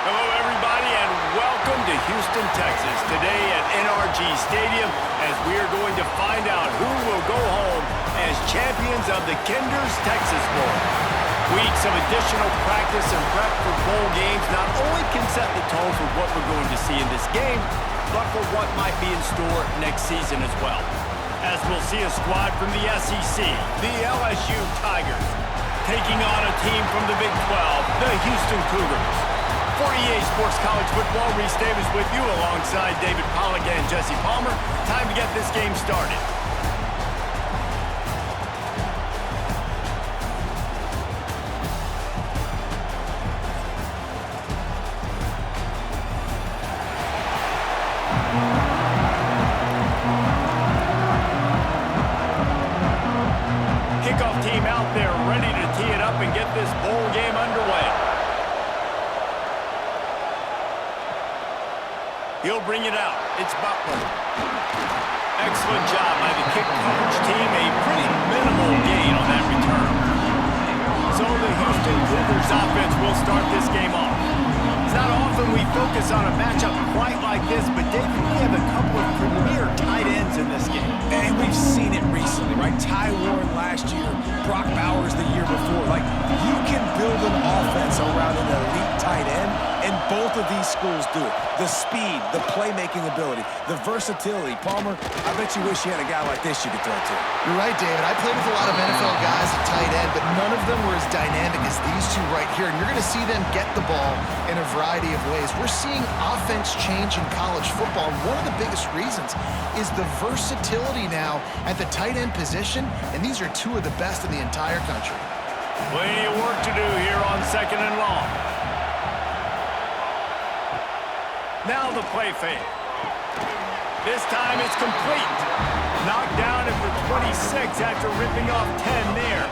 Hello, everybody, and welcome to Houston, Texas. Today at NRG Stadium, as we are going to find out who will go home as champions of the Kinder's Texas Bowl. Weeks of additional practice and prep for bowl games not only can set the tone for what we're going to see in this game, but for what might be in store next season as well. As we'll see a squad from the SEC, the LSU Tigers, taking on a team from the Big 12, the Houston Cougars. For EA Sports College Football, Reese Davis with you alongside David Pollack and Jesse Palmer. Time to get this game started. Kickoff team out there ready to tee it up and get this bowl game underway. He'll bring it out. It's Butler. Excellent job by the kick coverage team. A pretty minimal gain on that return. So the Houston Cougars offense will start this game off. It's not often we focus on a matchup quite like this, but David, we have a couple of premier tight ends in this game. And we've seen it recently, right? Ty Warren last year, Brock Bowers the year before. Like, you can build an offense around an elite tight end, and both of these schools do it. The speed, the playmaking ability, the versatility. Palmer, I bet you wish you had a guy like this you could throw to. You're right, David. I played with a lot of NFL guys at tight end, but none of them were as dynamic as these two right here. And you're going to see them get the ball in a variety of ways. We're seeing offense change in college football. And one of the biggest reasons is the versatility now at the tight end position, and these are two of the best in the entire country. Plenty of work to do here on 2nd and long. Now the play fake. This time it's complete. Knocked down at the 26 after ripping off 10 there.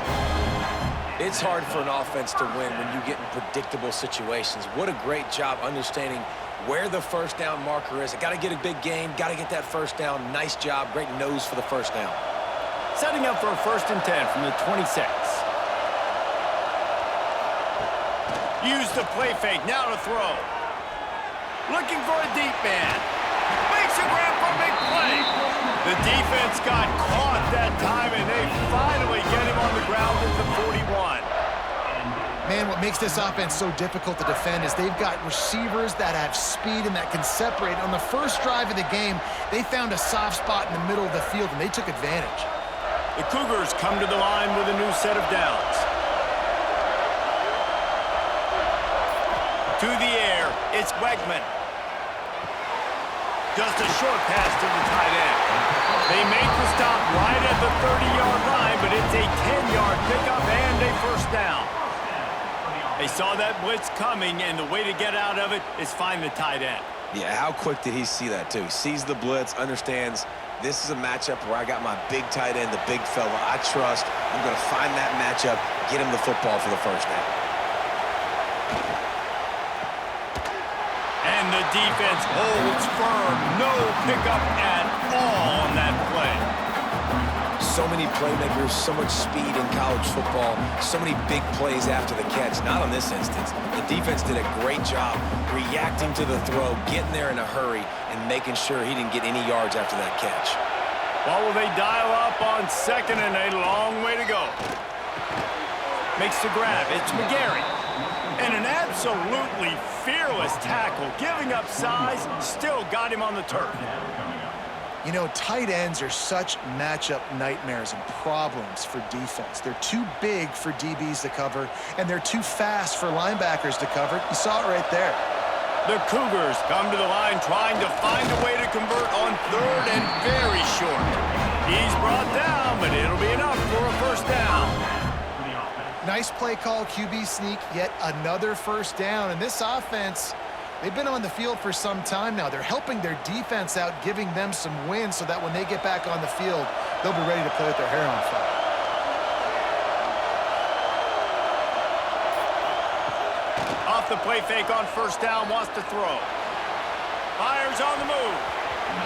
It's hard for an offense to win when you get in predictable situations. What a great job understanding where the first down marker is. Got to get a big gain, got to get that first down. Nice job, great nose for the first down. Setting up for a 1st and 10 from the 26. Use the play fake, now to throw. Looking for a deep man. Makes a grab for a big play. The defense got caught that time, and they finally get him on the ground at the 41. Man, what makes this offense so difficult to defend is they've got receivers that have speed and that can separate. On the first drive of the game, they found a soft spot in the middle of the field, and they took advantage. The Cougars come to the line with a new set of downs. To the air, it's Wegman. Just a short pass to the tight end. They make the stop right at the 30-yard line, but it's a 10-yard pickup and a first down. They saw that blitz coming, and the way to get out of it is find the tight end. Yeah, how quick did he see that, too? He sees the blitz, understands this is a matchup where I got my big tight end, the big fella I trust. I'm going to find that matchup, get him the football for the first down. And the defense holds firm. No pickup at all on that play. So many playmakers, so much speed in college football, so many big plays after the catch. Not on this instance. The defense did a great job reacting to the throw, getting there in a hurry, and making sure he didn't get any yards after that catch. Well, will they dial up on 2nd and a long way to go? Makes the grab. It's McGarry. And an absolutely fearless tackle, giving up size, still got him on the turf. You know, tight ends are such matchup nightmares and problems for defense. They're too big for DBs to cover, and they're too fast for linebackers to cover. You saw it right there. The Cougars come to the line trying to find a way to convert on 3rd and very short. He's brought down, but it'll be enough for a first down. Nice play call, QB sneak, yet another first down. And this offense, they've been on the field for some time now. They're helping their defense out, giving them some wins so that when they get back on the field, they'll be ready to play with their hair on fire. Off the play fake on first down, wants to throw. Fires on the move.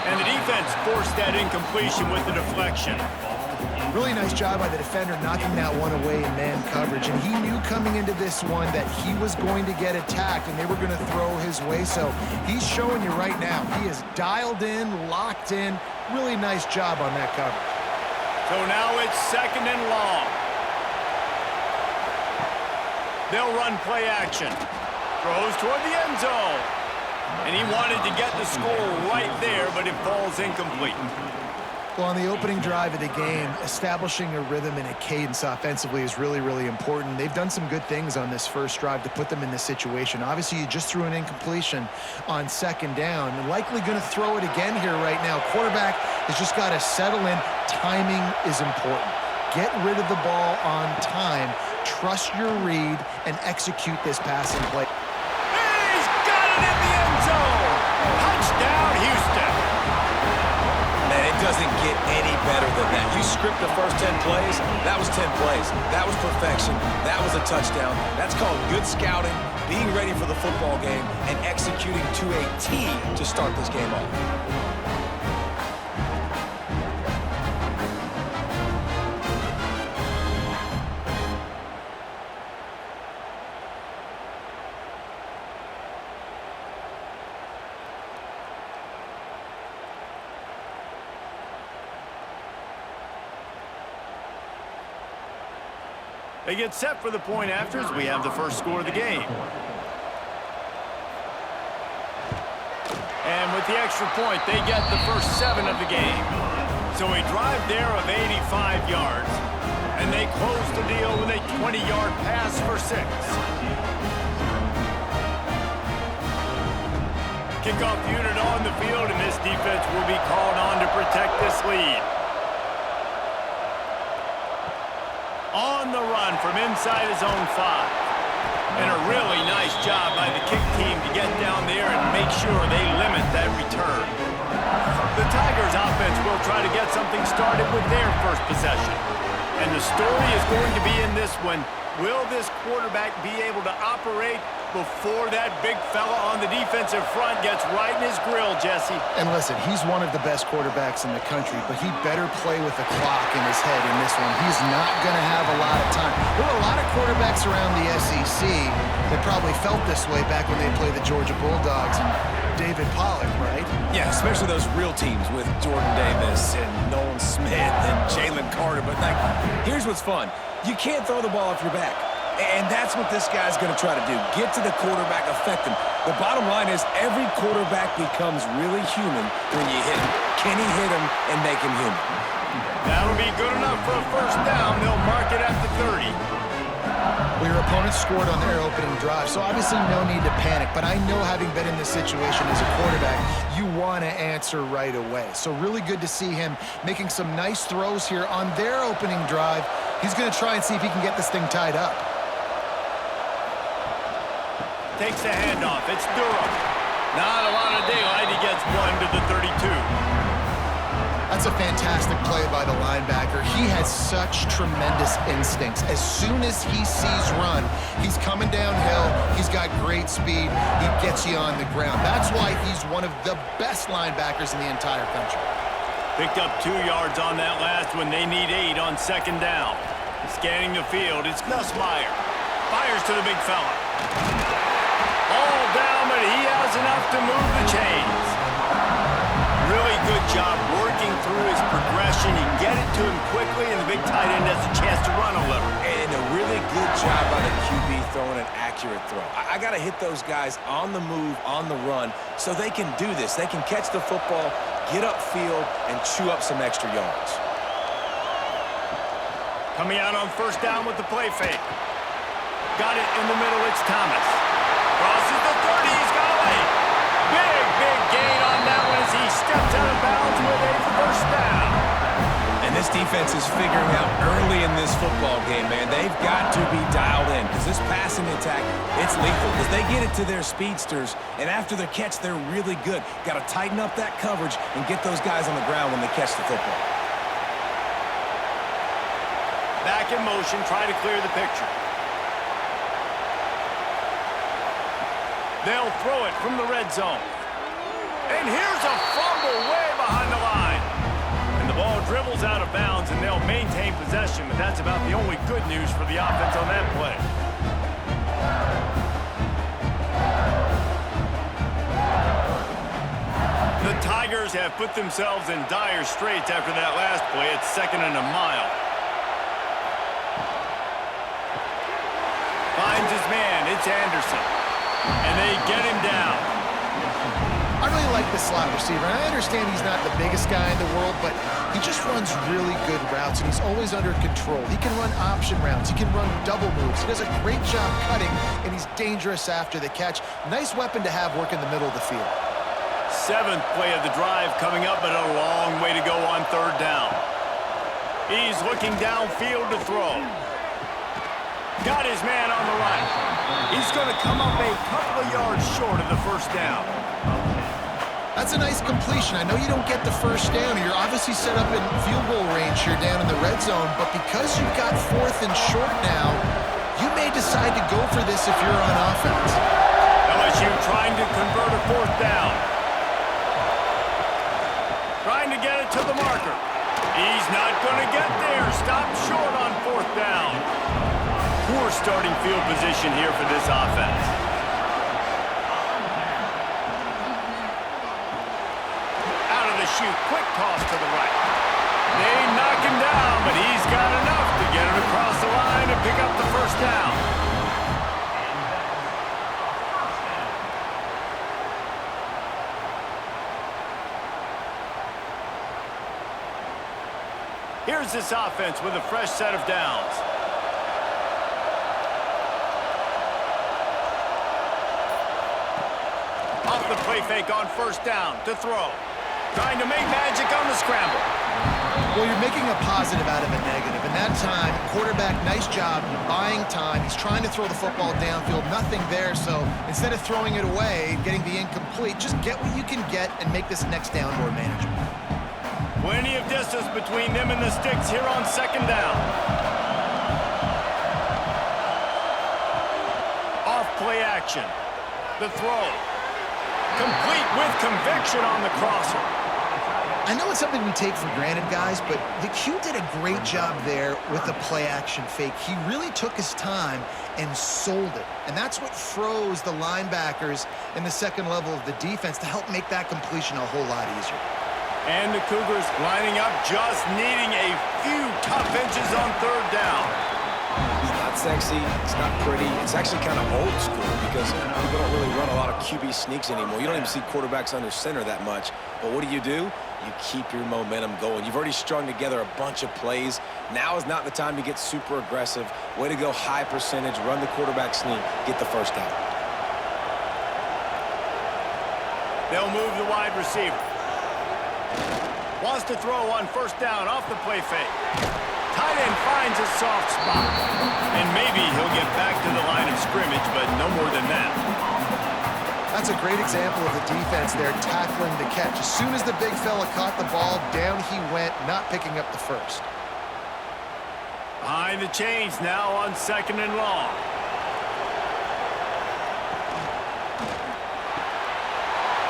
And the defense forced that incompletion with the deflection. Really nice job by the defender knocking that one away in man coverage. And he knew coming into this one that he was going to get attacked and they were going to throw his way. So he's showing you right now, he is dialed in, locked in. Really nice job on that coverage. So now it's 2nd and long. They'll run play action. Throws toward the end zone. And he wanted to get the score right there, but it falls incomplete. Well, on the opening drive of the game, establishing a rhythm and a cadence offensively is really, really important. They've done some good things on this first drive to put them in this situation. Obviously, you just threw an incompletion on 2nd down. And likely going to throw it again here right now. Quarterback has just got to settle in. Timing is important. Get rid of the ball on time. Trust your read and execute this passing play. He's got it in the end zone. Touchdown, Houston. Man, it doesn't get any better than that. You script the first 10 plays, that was 10 plays. That was perfection. That was a touchdown. That's called good scouting, being ready for the football game, and executing to a T to start this game off. They get set for the point afters. We have the first score of the game. And with the extra point, they get the first 7 of the game. So a drive there of 85 yards. And they close the deal with a 20-yard pass for 6. Kickoff unit on the field, and this defense will be called on to protect this lead. On the run from inside his own 5. And a really nice job by the kick team to get down there and make sure they limit that return. The Tigers offense will try to get something started with their first possession. And the story is going to be in this one. Will this quarterback be able to operate before that big fella on the defensive front gets right in his grill, Jesse? And listen, he's one of the best quarterbacks in the country, but he better play with the clock in his head in this one. He's not going to have a lot of time. There were a lot of quarterbacks around the SEC that probably felt this way back when they played the Georgia Bulldogs and David Pollack, right? Yeah, especially those real teams with Jordan Davis and Nolan Smith and Jalen Carter. But, like, here's what's fun. You can't throw the ball off your back. And that's what this guy's going to try to do. Get to the quarterback, affect him. The bottom line is every quarterback becomes really human when you hit him. Can he hit him and make him human? That'll be good enough for a first down. They'll mark it at the 30. Well, your opponent scored on their opening drive, so obviously no need to panic. But I know, having been in this situation as a quarterback, you want to answer right away. So really good to see him making some nice throws here on their opening drive. He's going to try and see if he can get this thing tied up. Takes the handoff. It's Durham. Not a lot of daylight. He gets 1 to the 32. That's a fantastic play by the linebacker. He has such tremendous instincts. As soon as he sees run, he's coming downhill. He's got great speed. He gets you on the ground. That's why he's one of the best linebackers in the entire country. Picked up 2 yards on that last one. They need 8 on 2nd down. Scanning the field, it's Nussmeier. Fires to the big fella. All down, but he has enough to move the chains. Really good job working through his progression. You get it to him quickly, and the big tight end has a chance to run a little. And a really good job by the QB throwing an accurate throw. I got to hit those guys on the move, on the run, so they can do this. They can catch the football, get upfield, and chew up some extra yards. Coming out on first down with the play fake. Got it in the middle, it's Thomas. Crosses the 30, he's got away. Big gain on that one as he steps out of bounds with a first down. And this defense is figuring out early in this football game, man. They've got to be dialed in because this passing attack, it's lethal because they get it to their speedsters, and after the catch, they're really good. Got to tighten up that coverage and get those guys on the ground when they catch the football. Back in motion, try to clear the picture. They'll throw it from the red zone. And here's a fumble way behind the line. And the ball dribbles out of bounds, and they'll they'll maintain possession, but that's about the only good news for the offense on that play. The Tigers have put themselves in dire straits after that last play. It's 2nd and a mile. Finds his man. It's Anderson. And they get him down. I really like the slot receiver. And I understand he's not the biggest guy in the world, but he just runs really good routes, and he's always under control. He can run option routes. He can run double moves. He does a great job cutting, and he's dangerous after the catch. Nice weapon to have work in the middle of the field. 7th play of the drive coming up, but a long way to go on 3rd down. He's looking downfield to throw. Got his man on the right. He's going to come up a couple of yards short of the 1st down. That's a nice completion. I know you don't get the 1st down. You're obviously set up in field goal range here down in the red zone, but because you've got 4th and short now, you may decide to go for this if you're on offense. LSU trying to convert a 4th down. Trying to get it to the marker. He's not going to get there. Stopped short on 4th down. Poor starting field position here for this offense. Out of the chute. Quick toss to the right. They knock him down, but he's got enough to get it across the line and pick up the 1st down. Here's this offense with a fresh set of downs. Off the play fake on 1st down to throw. Trying to make magic on the scramble. Well, you're making a positive out of a negative. And that time, quarterback, nice job buying time. He's trying to throw the football downfield. Nothing there, so instead of throwing it away, getting the incomplete, just get what you can get and make this next down more manageable. Plenty of distance between them and the sticks here on 2nd down. Off play action. The throw. Complete with conviction on the crosser. I know it's something we take for granted, guys, but the Q did a great job there with the play action fake. He really took his time and sold it. And that's what froze the linebackers in the 2nd level of the defense to help make that completion a whole lot easier. And the Cougars lining up, just needing a few tough inches on 3rd down. It's not sexy. It's not pretty. It's actually kind of old school because people don't really run a lot of QB sneaks anymore. You don't even see quarterbacks under center that much. But what do? You keep your momentum going. You've already strung together a bunch of plays. Now is not the time to get super aggressive. Way to go high percentage, run the quarterback sneak, get the 1st down. They'll move the wide receiver. Wants to throw on 1st down off the play fake. Tight end finds a soft spot. And maybe he'll get back to the line of scrimmage, but no more than that. That's a great example of the defense there tackling the catch. As soon as the big fella caught the ball, down he went, not picking up the 1st. Behind the chains now on 2nd and long.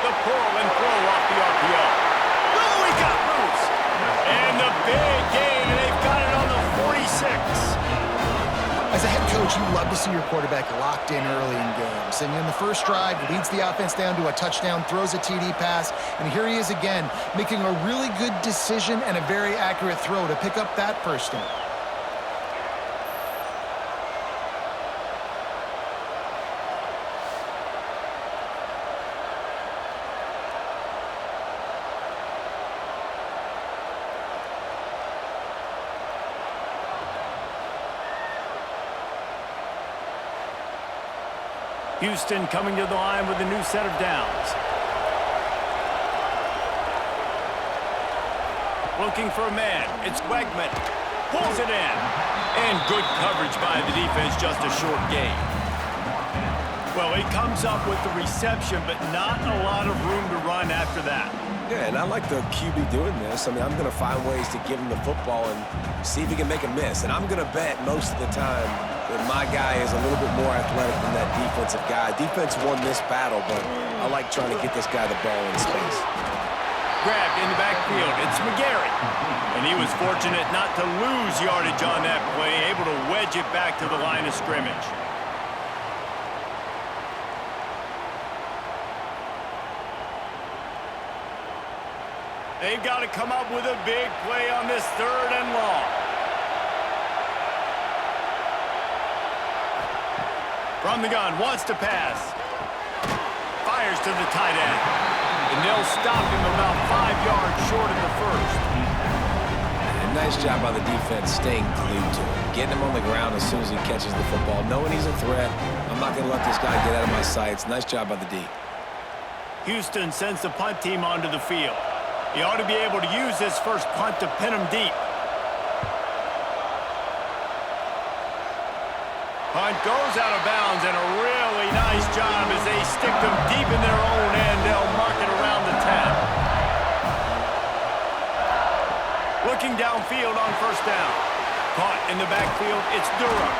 The pull and throw off the RPO. Oh, he got loose. And the big gain, and they've got it on the 46. As a head coach, you love to see your quarterback locked in early in games. And in the 1st drive, leads the offense down to a touchdown, throws a TD pass, and here he is again, making a really good decision and a very accurate throw to pick up that 1st down. Houston coming to the line with a new set of downs. Looking for a man. It's Wegman. Pulls it in. And good coverage by the defense, just a short gain. Well, he comes up with the reception, but not a lot of room to run after that. Yeah, and I like the QB doing this. I mean, I'm going to find ways to give him the football and see if he can make a miss. And I'm going to bet most of the time that my guy is a little bit more athletic than that defensive guy. Defense won this battle, but I like trying to get this guy the ball in space. Grabbed in the backfield. It's McGarry. And he was fortunate not to lose yardage on that play, able to wedge it back to the line of scrimmage. They've got to come up with a big play on this 3rd and long. From the gun, wants to pass. Fires to the tight end. And they'll stop him about 5 yards short of the first. And nice job by the defense staying glued to him. Getting him on the ground as soon as he catches the football. Knowing he's a threat. I'm not going to let this guy get out of my sights. Nice job by the D. Houston sends the punt team onto the field. He ought to be able to use this first punt to pin him deep. Punt goes out of bounds, and a really nice job as they stick them deep in their own end. They'll mark it around the 10. Looking downfield on first down. Caught in the backfield, it's Durham.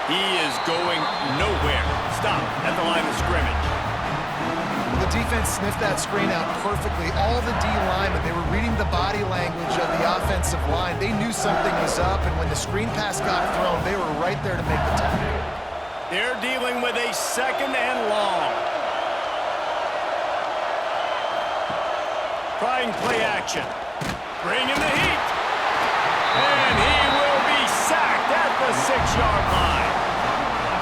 He is going nowhere. Stop at the line of scrimmage. The defense sniffed that screen out perfectly. All the D linemen, they were reading the body language of the offensive line. They knew something was up, and when the screen pass got thrown, they were right there to make the tackle. They're dealing with a 2nd and long. Trying play action. Bring in the heat. And he will be sacked at the 6-yard line.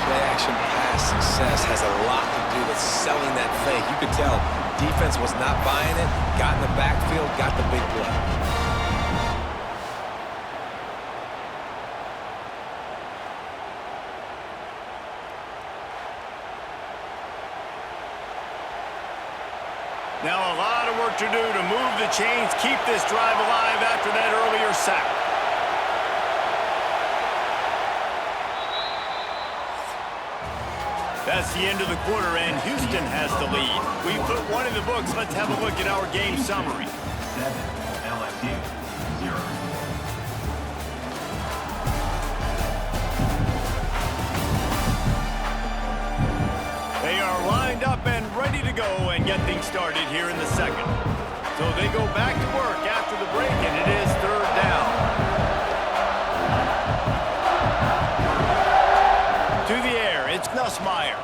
Play-action pass success has a lot to do with selling that fake. You could tell defense was not buying it, got in the backfield, got the big play. Now a lot of work to do to move the chains, keep this drive alive after that earlier sack. That's the end of the quarter, and Houston has the lead. We put one in the books. Let's have a look at our game summary. 7, LSU, 0. They are lined up and ready to go and get things started here in the second. So they go back to work after the break, and it is 3rd down. To the air, it's Nussmeier.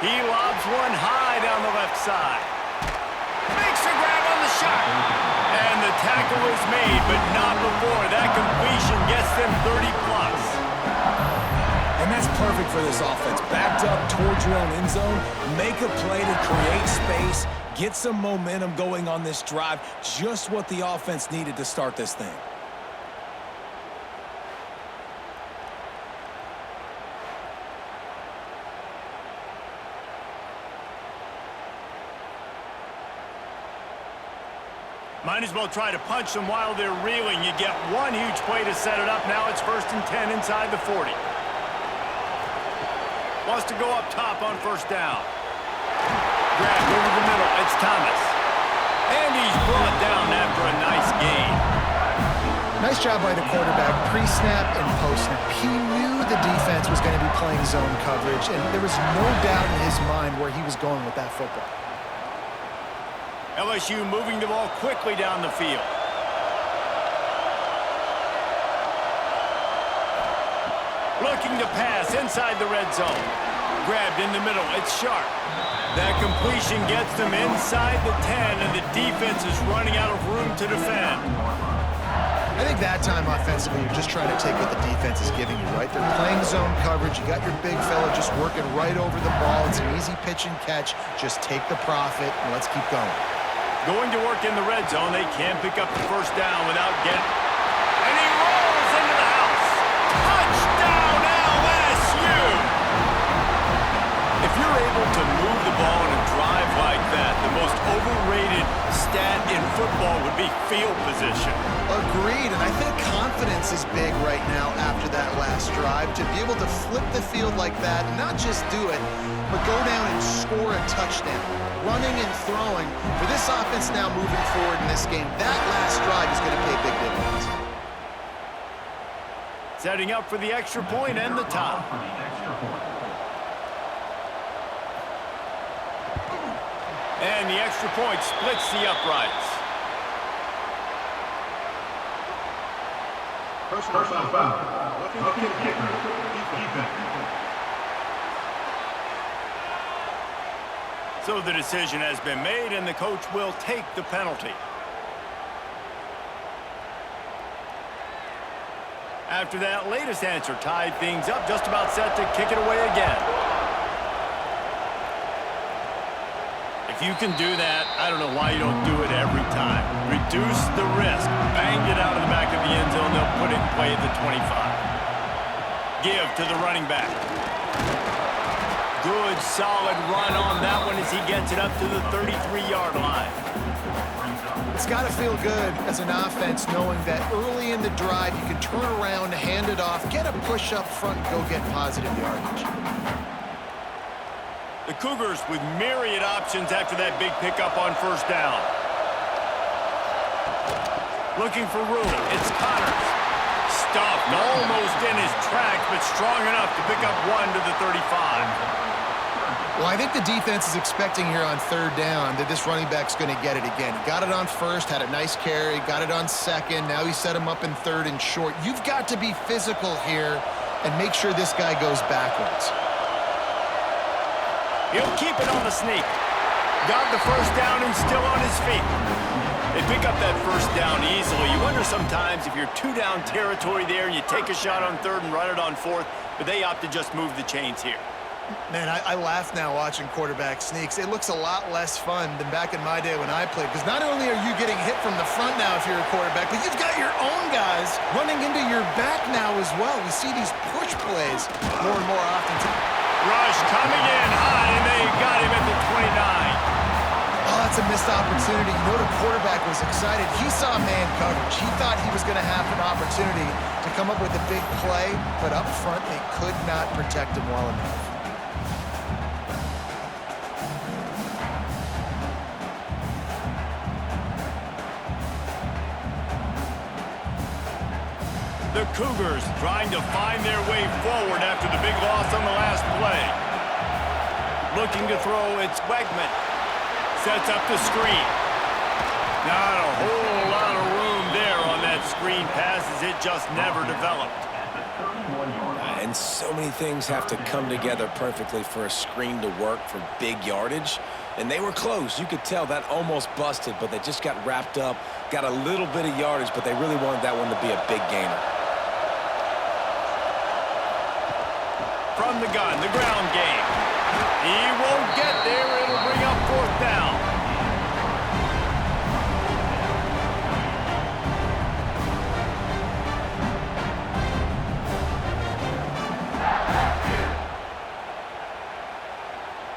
He lobs one high down the left side. Makes a grab on the shot. And the tackle is made, but not before. That completion gets them 30+. And that's perfect for this offense. Backed up towards your own end zone, make a play to create space, get some momentum going on this drive. Just what the offense needed to start this thing. Might as well try to punch them while they're reeling. You get one huge play to set it up. Now it's 1st and 10 inside the 40. Wants to go up top on first down. Grabbed over the middle. It's Thomas. And he's brought down after a nice gain. Nice job by the quarterback, pre-snap and post-snap. He knew the defense was going to be playing zone coverage, and there was no doubt in his mind where he was going with that football. LSU moving the ball quickly down the field. Looking to pass inside the red zone. Grabbed in the middle. It's Sharp. That completion gets them inside the 10, and the defense is running out of room to defend. I think that time offensively, you're just trying to take what the defense is giving you, right? They're playing zone coverage. You got your big fella just working right over the ball. It's an easy pitch and catch. Just take the profit, and let's keep going. Going to work in the red zone. They can't pick up the first down without getting... And he rolls into the house. Touchdown, LSU! If you're able to move the ball in a drive like that, the most overrated stat in football would be field position. Agreed, and I think confidence is big right now after that last drive. To be able to flip the field like that, not just do it, but go down and score a touchdown. Running and throwing. For this offense now moving forward in this game, that last drive is going to pay big dividends. Setting up for the extra point and the tie. And the extra point splits the uprights. Personal foul. Looking kicker. Defense. So the decision has been made, and the coach will take the penalty. After that latest answer tied things up, just about set to kick it away again. If you can do that, I don't know why you don't do it every time. Reduce the risk. Bang it out of the back of the end zone. They'll put it in play at the 25. Give to the running back. Good, solid run on that one as he gets it up to the 33-yard line. It's got to feel good as an offense knowing that early in the drive you can turn around, hand it off, get a push up front, go get positive yardage. The Cougars with myriad options after that big pickup on first down. Looking for room. It's Connors. Stuffed almost in his tracks, but strong enough to pick up one to the 35. Well, I think the defense is expecting here on third down that this running back's going to get it again. He got it on first, had a nice carry, got it on second. Now he set him up in third and short. You've got to be physical here and make sure this guy goes backwards. He'll keep it on the sneak. Got the first down and still on his feet. They pick up that first down easily. You wonder sometimes if you're two-down territory there and you take a shot on third and run it on fourth, but they opt to just move the chains here. Man, I laugh now watching quarterback sneaks. It looks a lot less fun than back in my day when I played, because not only are you getting hit from the front now if you're a quarterback, but you've got your own guys running into your back now as well. We see these push plays more and more often. Rush coming in high, and they got him at the 29. Oh, that's a missed opportunity. You know the quarterback was excited. He saw man coverage. He thought he was going to have an opportunity to come up with a big play, but up front they could not protect him well enough. The Cougars trying to find their way forward after the big loss on the last play. Looking to throw, it's Wegman. Sets up the screen. Not a whole lot of room there on that screen pass as it just never developed. And so many things have to come together perfectly for a screen to work for big yardage. And they were close. You could tell that almost busted, but they just got wrapped up, got a little bit of yardage, but they really wanted that one to be a big gainer. From the gun, the ground game. He won't get there. It'll bring up fourth down.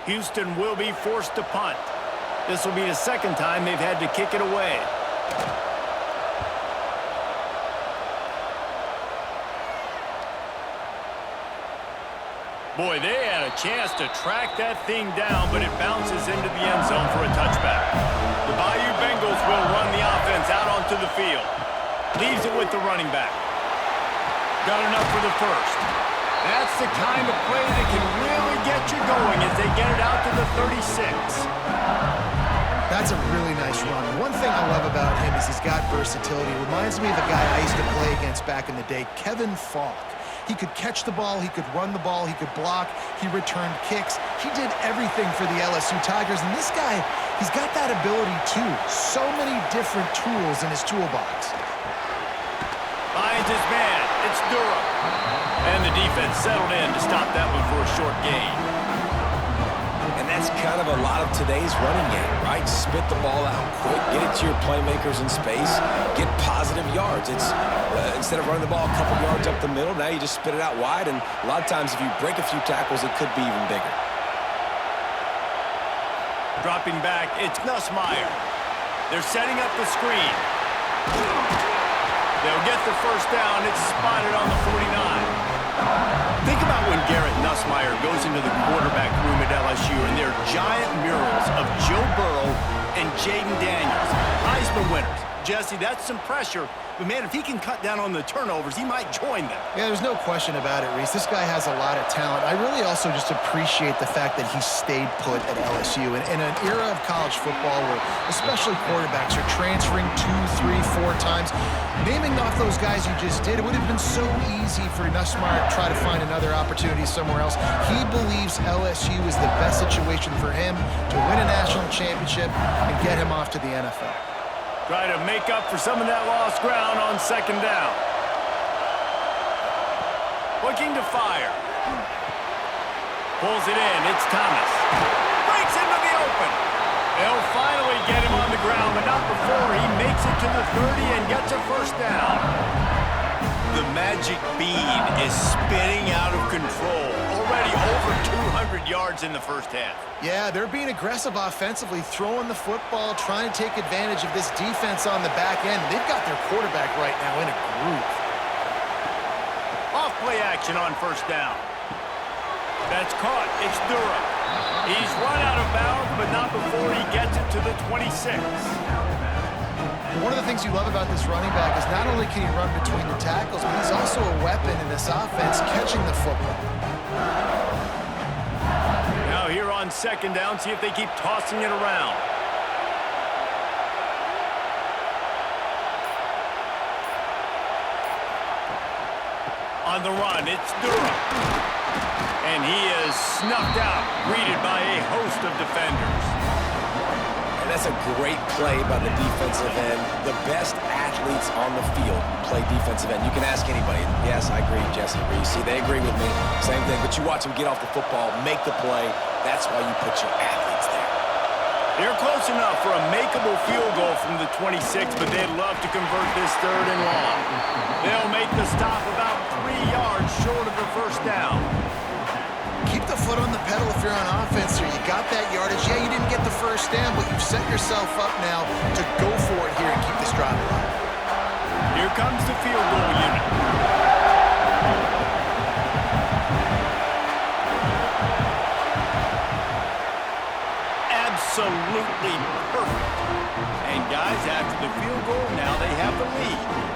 Houston will be forced to punt. This will be the second time they've had to kick it away. Boy, they had a chance to track that thing down, but it bounces into the end zone for a touchback. The Bayou Bengals will run the offense out onto the field. Leaves it with the running back. Got enough for the first. That's the kind of play that can really get you going as they get it out to the 36. That's a really nice run. One thing I love about him is he's got versatility. Reminds me of a guy I used to play against back in the day, Kevin Falk. He could catch the ball, he could run the ball, he could block, he returned kicks. He did everything for the LSU Tigers, and this guy, he's got that ability too. So many different tools in his toolbox. Finds his man, it's Durham. And the defense settled in to stop that one for a short gain. And that's kind of a lot of today's running game, right? Spit the ball out quick, get it to your playmakers in space, get positive yards. It's instead of running the ball a couple yards up the middle, now you just spit it out wide, and a lot of times if you break a few tackles, it could be even bigger. Dropping back, it's Nussmeier. They're setting up the screen. They'll get the first down. It's spotted on the 49. Think about when Garrett Nussmeier goes into the quarterback room at LSU and there are giant murals of Joe Burrow and Jaden Daniels, Heisman winners. Jesse, that's some pressure. But, man, if he can cut down on the turnovers, he might join them. Yeah, there's no question about it, Reese. This guy has a lot of talent. I really also just appreciate the fact that he stayed put at LSU. In an era of college football where especially quarterbacks are transferring 2, 3, 4 times, naming off those guys you just did, it would have been so easy for Nussmeier to try to find another opportunity somewhere else. He believes LSU is the best situation for him to win a national championship and get him off to the NFL. Try to make up for some of that lost ground on second down. Looking to fire. Pulls it in. It's Thomas. Breaks into the open. They'll finally get him on the ground, but not before he makes it to the 30 and gets a first down. The magic bead is spinning out of control. Already over 200 yards in the first half. Yeah, they're being aggressive offensively, throwing the football, trying to take advantage of this defense on the back end. They've got their quarterback right now in a groove. Off play action on first down. That's caught. It's Durham. He's run out of bounds, but not before he gets it to the 26. One of the things you love about this running back is not only can he run between the tackles, but he's also a weapon in this offense catching the football. Now here on second down, see if they keep tossing it around. On the run, it's Durham. And he is snuffed out, greeted by a host of defenders. And that's a great play by the defensive end. The best athletes on the field play defensive end. You can ask anybody. Yes, I agree, Jesse Reese. See, they agree with me. Same thing. But you watch them get off the football, make the play. That's why you put your athletes there. They're close enough for a makeable field goal from the 26, but they'd love to convert this third and long. They'll make the stop about 3 yards short of the first down. Keep the foot on the pedal if you're on offense here. You got that yardage. Yeah, you didn't get the first down, but you've set yourself up now to go for it here and keep this drive alive. Here comes the field goal unit. Absolutely perfect. And guys, after the field goal, now they have the lead.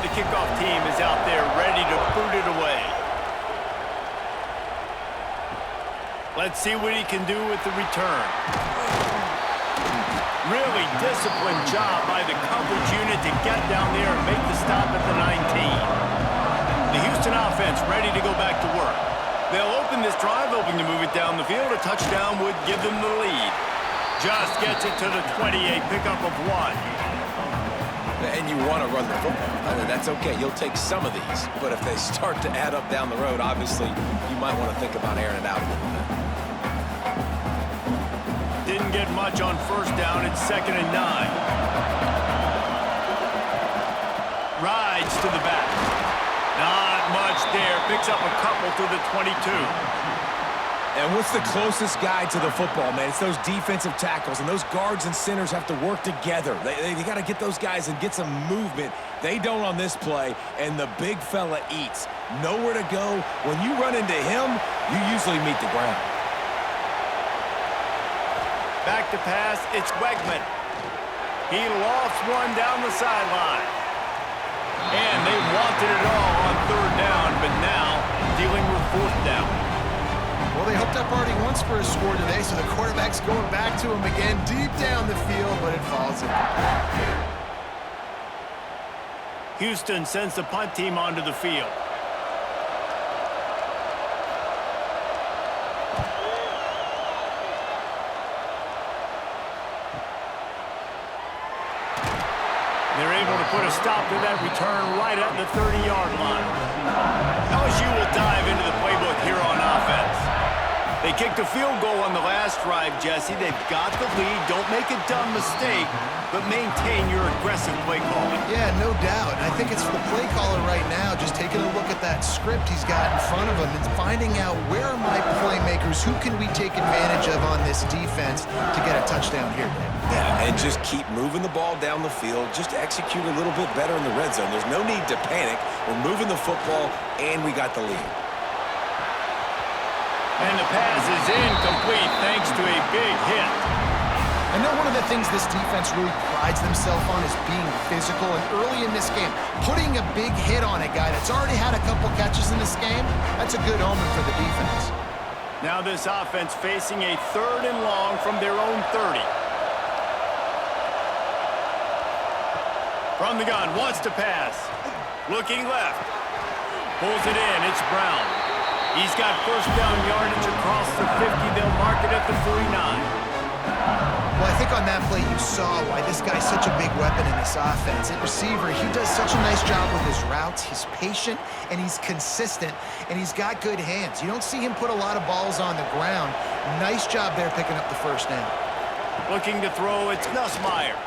The kickoff team is out there ready to boot it away. Let's see what he can do with the return. Really disciplined job by the coverage unit to get down there and make the stop at the 19. The Houston offense ready to go back to work. They'll open this drive, hoping to move it down the field. A touchdown would give them the lead. Just gets it to the 28, pickup of 1. And you want to run the football. I mean, that's okay. You'll take some of these. But if they start to add up down the road, obviously, you might want to think about airing it out a little bit. Didn't get much on first down. It's 2nd and 9. Rides to the back. Not much there. Picks up a couple to the 22. And what's the closest guy to the football, man? It's those defensive tackles, and those guards and centers have to work together. They got to get those guys and get some movement. They don't on this play, and the big fella eats. Nowhere to go. When you run into him, you usually meet the ground. Back to pass, it's Wegman. He lofts one down the sideline. And they wanted it all on third down, but now dealing with fourth down. Well, they hooked up already once for a score today, so the quarterback's going back to him again deep down the field, but it falls in. Houston sends the punt team onto the field. They're able to put a stop to that return right at the 30-yard line. LSU will dive into the playbook here on offense. They kicked a field goal on the last drive, Jesse. They've got the lead. Don't make a dumb mistake, but maintain your aggressive play calling. Yeah, no doubt. And I think it's for the play caller right now, just taking a look at that script he's got in front of him and finding out where are my playmakers breakthroughs. Who can we take advantage of on this defense to get a touchdown here, Dave? Yeah, and just keep moving the ball down the field. Just execute a little bit better in the red zone. There's no need to panic. We're moving the football, and we got the lead. And the pass is incomplete thanks to a big hit. I know one of the things this defense really prides themselves on is being physical, and early in this game, putting a big hit on a guy that's already had a couple catches in this game, that's a good omen for the defense. Now this offense facing a 3rd and long from their own 30. From the gun, wants to pass. Looking left. Pulls it in, it's Brown. He's got first down yardage across the 50. They'll mark it at the 49. Well, I think on that play you saw why this guy's such a big weapon in this offense. At receiver, he does such a nice job with his routes. He's patient, and he's consistent, and he's got good hands. You don't see him put a lot of balls on the ground. Nice job there picking up the first down. Looking to throw, it's Nussmeier.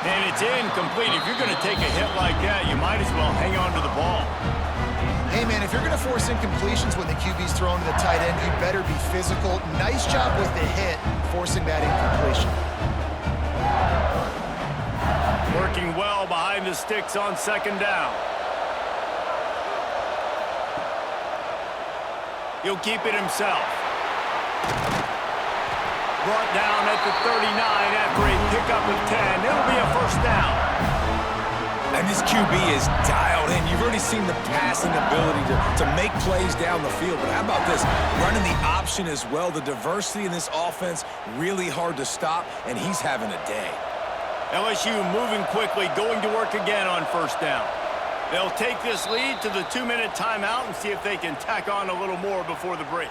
And it's incomplete. If you're going to take a hit like that, you might as well hang on to the ball. Hey, man, if you're going to force incompletions when the QB's throwing to the tight end, you better be physical. Nice job with the hit, forcing that incompletion. Working well behind the sticks on 2nd down. He'll keep it himself. Brought down at the 39 after a pickup of 10. It'll be a first down. And this QB is dialed in. You've already seen the passing ability to make plays down the field. But how about this? Running the option as well. The diversity in this offense, really hard to stop, and he's having a day. LSU moving quickly, going to work again on first down. They'll take this lead to the 2-minute timeout and see if they can tack on a little more before the break.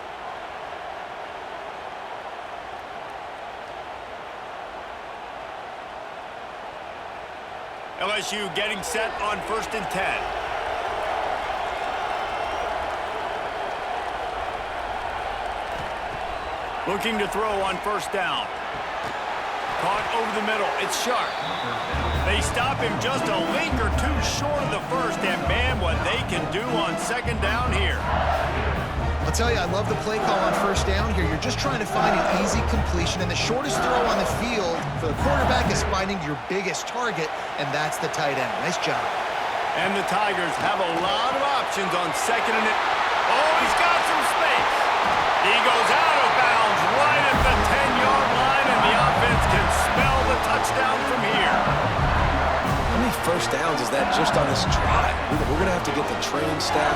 LSU getting set on 1st and 10. Looking to throw on first down. Caught over the middle. It's Sharp. They stop him just a link or two short of the first, and man, what they can do on 2nd down here. I'll tell you, I love the play call on first down here. You're just trying to find an easy completion, and the shortest throw on the field for the quarterback is finding your biggest target, and that's the tight end. Nice job. And the Tigers have a lot of options on 2nd and oh, he's got some space. He goes out of bounds right at the 10-yard line, and the offense can spell the touchdown from here. How many first downs is that just on this drive? We're going to have to get the training staff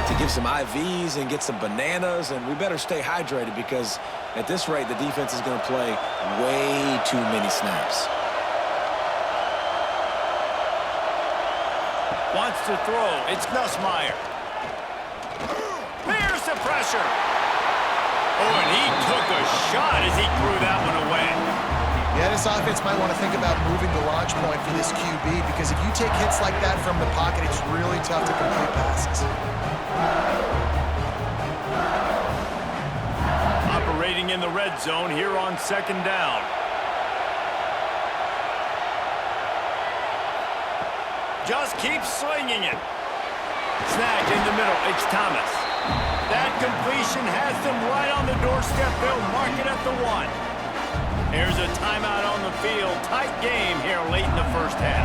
to give some IVs and get some bananas, and we better stay hydrated because at this rate, the defense is going to play way too many snaps. Wants to throw. It's Nussmeier. Here's the pressure. Oh, and he took a shot as he threw that one away. Yeah, this offense might want to think about moving the launch point for this QB because if you take hits like that from the pocket, it's really tough to complete passes. Operating in the red zone here on 2nd down. Just keep slinging it. Snagged in the middle. It's Thomas. That completion has them right on the doorstep. They'll mark it at the 1. Here's a timeout on the field. Tight game here late in the first half.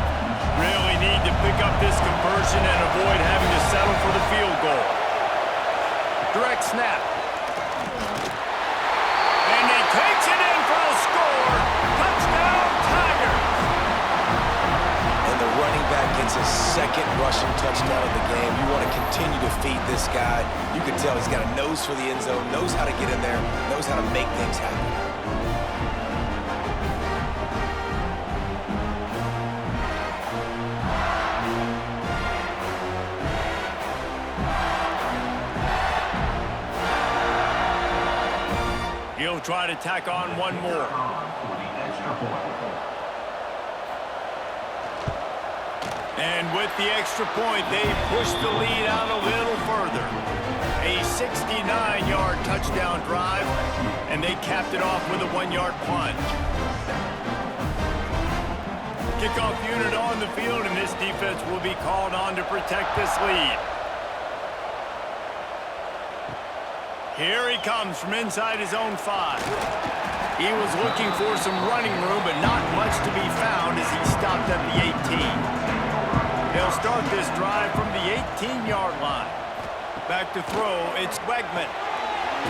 Really need to pick up this conversion and avoid having to settle for the field goal. Direct snap. And he takes it in for the score. Touchdown, Tigers. And the running back gets his 2nd rushing touchdown of the game. You want to continue to feed this guy. You can tell he's got a nose for the end zone, knows how to get in there, knows how to make things happen. He'll try to tack on one more. And with the extra point, they push the lead out a little further. A 69-yard touchdown drive, and they capped it off with a 1-yard plunge. Kickoff unit on the field, and this defense will be called on to protect this lead. Here he comes from inside his own 5. He was looking for some running room, but not much to be found as he stopped at the 18. They'll start this drive from the 18-yard line. Back to throw, it's Wegman.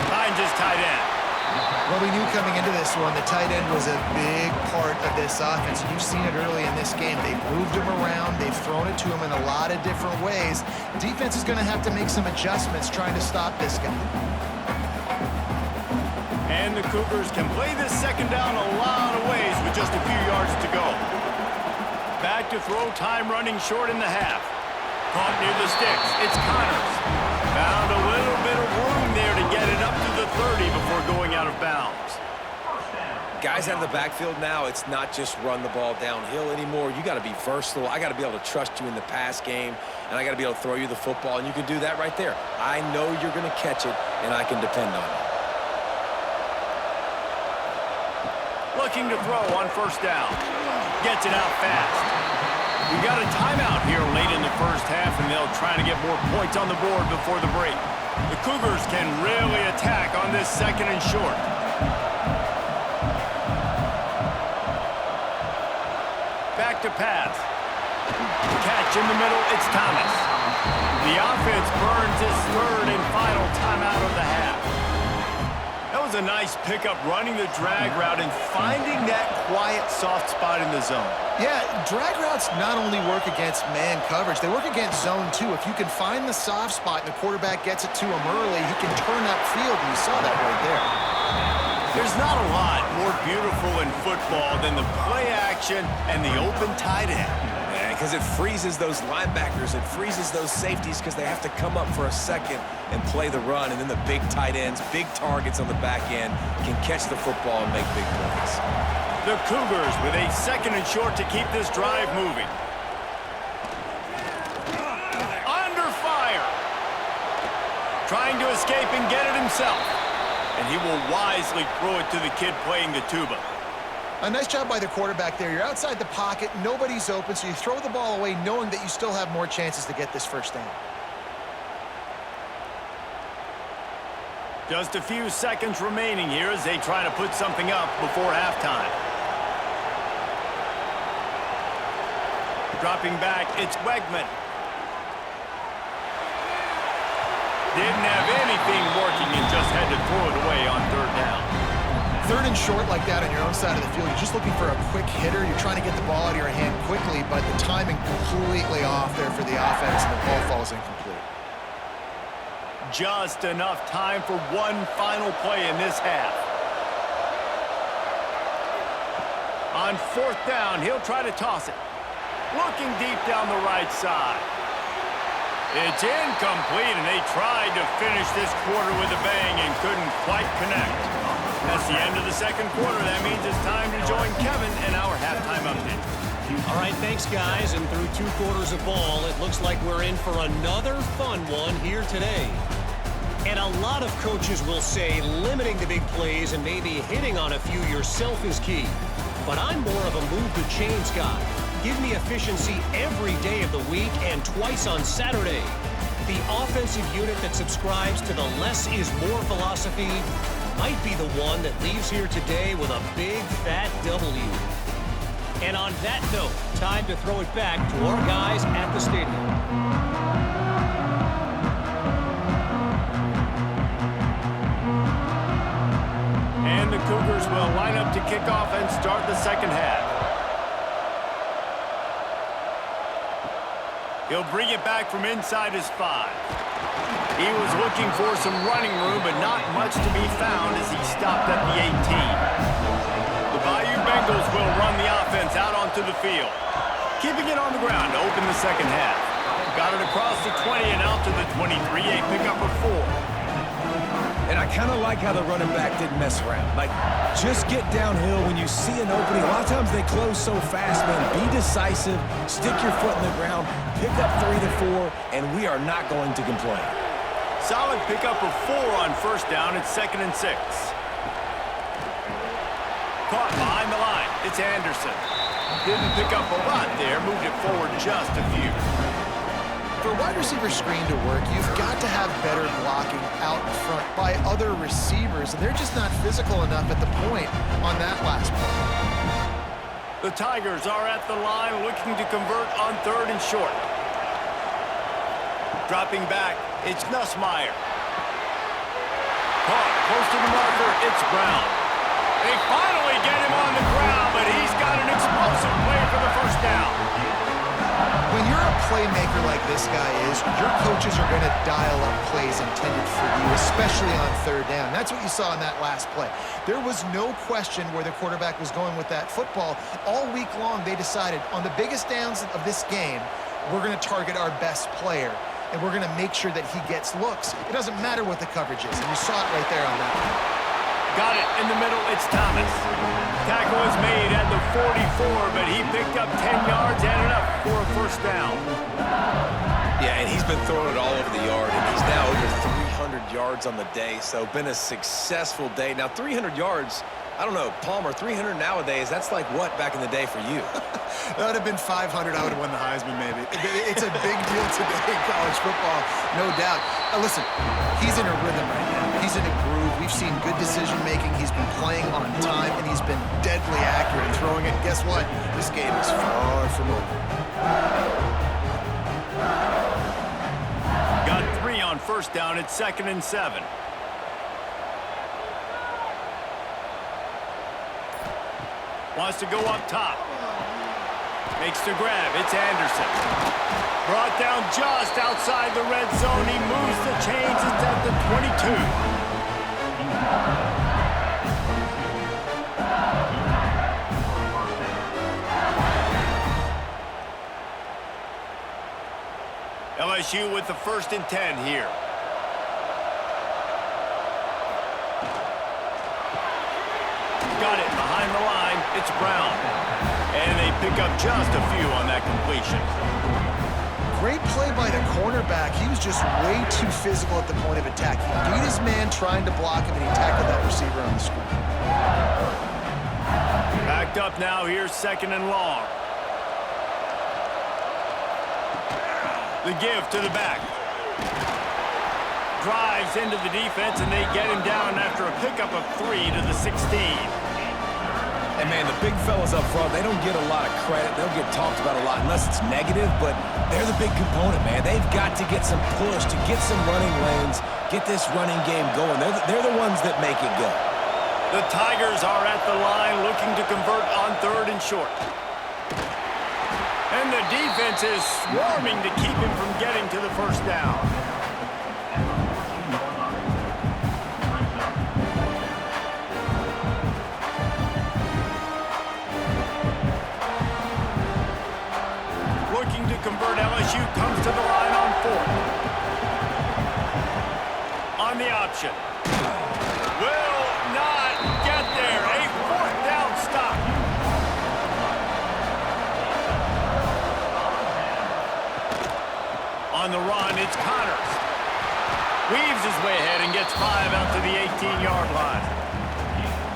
Finds his tight end. Well, we knew coming into this one, the tight end was a big part of this offense. You've seen it early in this game. They've moved him around. They've thrown it to him in a lot of different ways. Defense is going to have to make some adjustments trying to stop this guy. And the Cougars can play this second down a lot of ways with just a few yards to go. Back to throw, time running short in the half. Caught near the sticks. It's Connors. Found a little bit of room there to get it up to the 30 before going out of bounds. Guys out of the backfield now, it's not just run the ball downhill anymore. You got to be versatile. I got to be able to trust you in the pass game, and I got to be able to throw you the football, and you can do that right there. I know you're going to catch it, and I can depend on it. Looking to throw on first down. Gets it out fast. We got a timeout here late in the first half, and they'll try to get more points on the board before the break. The Cougars can really attack on this second and short. Back to pass. Catch in the middle, it's Thomas. The offense burns his third and final timeout of the half. That was a nice pickup running the drag route and finding that quiet, soft spot in the zone. Yeah, drag routes not only work against man coverage, they work against zone too. If you can find the soft spot and the quarterback gets it to him early, he can turn upfield, and you saw that right there. There's not a lot more beautiful in football than the play action and the open tight end. Because it freezes those linebackers, it freezes those safeties because they have to come up for a second and play the run, and then the big tight ends, big targets on the back end can catch the football and make big plays. The Cougars with a second and short to keep this drive moving. Under fire. Trying to escape and get it himself. And he will wisely throw it to the kid playing the tuba. A nice job by the quarterback there. You're outside the pocket, nobody's open, so you throw the ball away knowing that you still have more chances to get this first down. Just a few seconds remaining here as they try to put something up before halftime. Dropping back, it's Wegman. Didn't have anything working and just had to throw it away on third down. Third and short like that on your own side of the field, you're just looking for a quick hitter. You're trying to get the ball out of your hand quickly, but the timing completely off there for the offense, and the ball falls incomplete. Just enough time for one final play in this half. On fourth down, he'll try to toss it. Looking deep down the right side. It's incomplete, and they tried to finish this quarter with a bang and couldn't quite connect. That's the end of the second quarter. That means it's time to join Kevin in our halftime update. All right, thanks, guys. And through 2 quarters of ball, it looks like we're in for another fun one here today. And a lot of coaches will say limiting the big plays and maybe hitting on a few yourself is key. But I'm more of a move the chains guy. Give me efficiency every day of the week and twice on Saturday. The offensive unit that subscribes to the less is more philosophy might be the one that leaves here today with a big fat W. And on that note, time to throw it back to our guys at the stadium. And the Cougars will line up to kick off and start the second half. He'll bring it back from inside his 5. He was looking for some running room, but not much to be found as he stopped at the 18. The Bayou Bengals will run the offense out onto the field, keeping it on the ground to open the second half. Got it across the 20 and out to the 23, a pickup of 4. And I kind of like how the running back didn't mess around. Like, just get downhill when you see an opening. A lot of times they close so fast, man. Be decisive, stick your foot in the ground, pick up 3 to 4, and we are not going to complain. Solid pickup of 4 on first down. It's 2nd and 6. Caught behind the line. It's Anderson. Didn't pick up a lot there. Moved it forward just a few. For a wide receiver screen to work, you've got to have better blocking out in front by other receivers, and they're just not physical enough at the point on that last play. The Tigers are at the line looking to convert on 3rd and short. Dropping back, it's Nussmeier. Caught close to the marker, it's Brown. They finally get him on the ground, but he's got an explosive play for the first down. When you're a playmaker like this guy is, your coaches are going to dial up plays intended for you, especially on 3rd down. That's what you saw in that last play. There was no question where the quarterback was going with that football. All week long, they decided on the biggest downs of this game, we're going to target our best player, and we're going to make sure that he gets looks. It doesn't matter what the coverage is, and you saw it right there on that one. Got it in the middle, it's Thomas. Tackle is made at the 44, but he picked up 10 yards and enough for a first down. Yeah, and he's been throwing it all over the yard, and he's now over 300 yards on the day, so been a successful day. Now, 300 yards, I don't know, Palmer, 300 nowadays, that's like what back in the day for you? That would have been 500. I would have won the Heisman, maybe. It's a big deal today in college football, no doubt. Listen, he's in a rhythm right now. He's in a groove. We've seen good decision-making. He's been playing on time, and he's been deadly accurate in throwing it. Guess what? This game is far from over. Got 3 on first down. It's 2nd and 7. Wants to go up top. Makes the grab. It's Anderson. Brought down just outside the red zone. He moves the chains. It's at the 22. LSU with the 1st and 10 here. Got it behind the line. It's Brown. And they pick up just a few on that completion. Great play by the cornerback. He was just way too physical at the point of attack. He beat his man trying to block him, and he tackled that receiver on the screen. Backed up now. Here's 2nd and long. The give to the back. Drives into the defense, and they get him down after a pickup of 3 to the 16. And, man, the big fellas up front, they don't get a lot of credit. They don't get talked about a lot unless it's negative, but they're the big component, man. They've got to get some push, to get some running lanes, get this running game going. They're the ones that make it go. The Tigers are at the line looking to convert on 3rd and short. And the defense is swarming to keep him from getting to the first down. Looking to convert, LSU comes to the line on 4th. On the option. Will not get there. A 4th down stop. On the run, it's Connors. Weaves his way ahead and gets 5 out to the 18-yard line.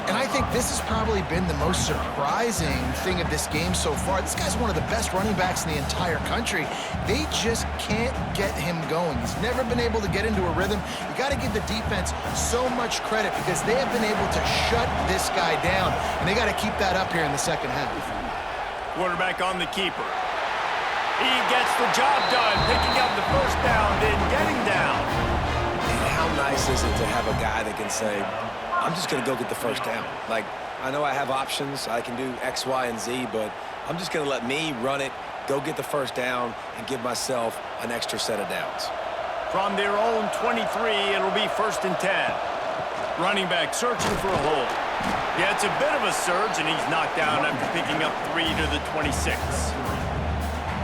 And I think this has probably been the most surprising thing of this game so far. This guy's one of the best running backs in the entire country. They just can't get him going. He's never been able to get into a rhythm. You got to give the defense so much credit because they have been able to shut this guy down, and they got to keep that up here in the second half. Quarterback on the keeper. He gets the job done, picking up the first down, then getting down. And how nice is it to have a guy that can say, I'm just going to go get the first down. Like, I know I have options. I can do X, Y, and Z, but I'm just going to let me run it, go get the first down, and give myself an extra set of downs. From their own 23, it'll be 1st and 10. Running back searching for a hole. Yeah, it's a bit of a surge, and he's knocked down after picking up 3 to the 26.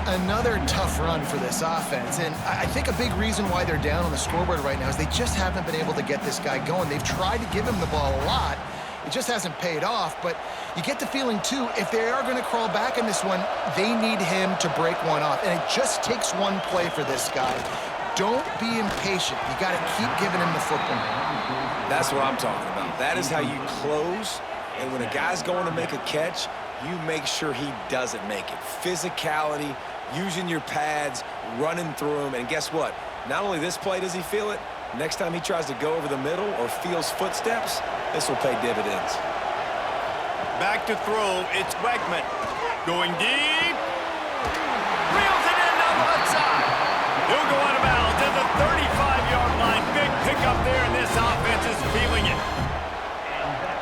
Another tough run for this offense, and I think a big reason why they're down on the scoreboard right now is they just haven't been able to get this guy going. They've tried to give him the ball a lot. It just hasn't paid off, but you get the feeling, too, if they are going to crawl back in this one, they need him to break one off, and it just takes one play for this guy. Don't be impatient. You got to keep giving him the football. That's what I'm talking about. That is how you close, and when a guy's going to make a catch, you make sure he doesn't make it. Physicality, using your pads, running through him. And guess what? Not only this play does he feel it, next time he tries to go over the middle or feels footsteps, this will pay dividends. Back to throw, it's Wegman. Going deep. Reels it in on the left side. He'll go out of bounds at the 35-yard line. Big pickup there, and this offense is feeling it.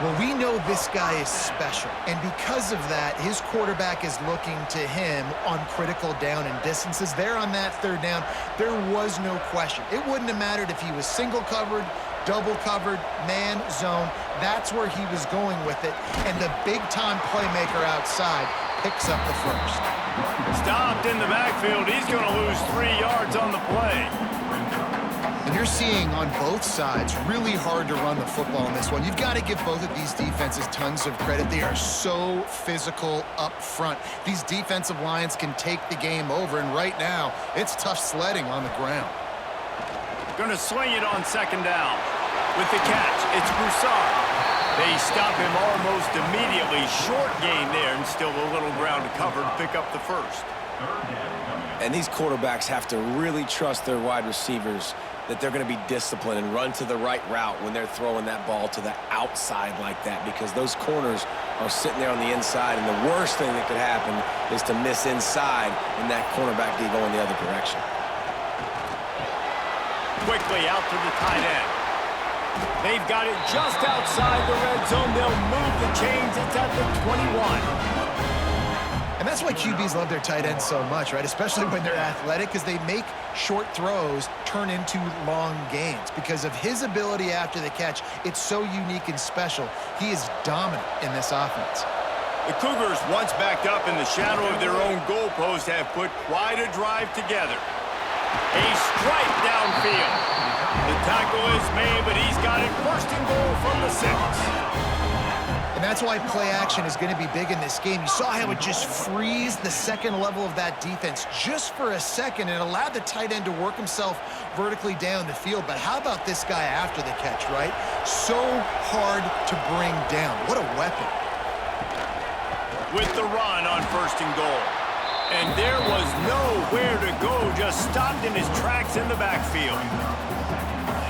Well, we know this guy is special, and because of that, his quarterback is looking to him on critical down and distances. There on that third down, there was no question. It wouldn't have mattered if he was single covered, double covered, man, zone. That's where he was going with it, and the big-time playmaker outside picks up the first. Stopped in the backfield. He's going to lose 3 yards on the play. And you're seeing on both sides really hard to run the football in this one. You've got to give both of these defenses tons of credit. They are so physical up front. These defensive lines can take the game over, and right now, it's tough sledding on the ground. Going to swing it on second down. With the catch, it's Broussard. They stop him almost immediately. Short gain there, and still a little ground to cover to pick up the first. And these quarterbacks have to really trust their wide receivers that they're going to be disciplined and run to the right route when they're throwing that ball to the outside like that, because those corners are sitting there on the inside, and the worst thing that could happen is to miss inside and that cornerback D going the other direction. Quickly out to the tight end. They've got it just outside the red zone. They'll move the chains. It's at the 21. And that's why QBs love their tight ends so much, right? Especially when they're athletic, because they make short throws turn into long gains. Because of his ability after the catch, it's so unique and special. He is dominant in this offense. The Cougars, once backed up in the shadow of their own goalpost, have put quite a drive together. A strike downfield. The tackle is made, but he's got it first and goal from the 6. And that's why play action is going to be big in this game. You saw how it just frees the second level of that defense just for a second and allowed the tight end to work himself vertically down the field. But how about this guy after the catch, right? So hard to bring down. What a weapon. With the run on first and goal. And there was nowhere to go, just stopped in his tracks in the backfield.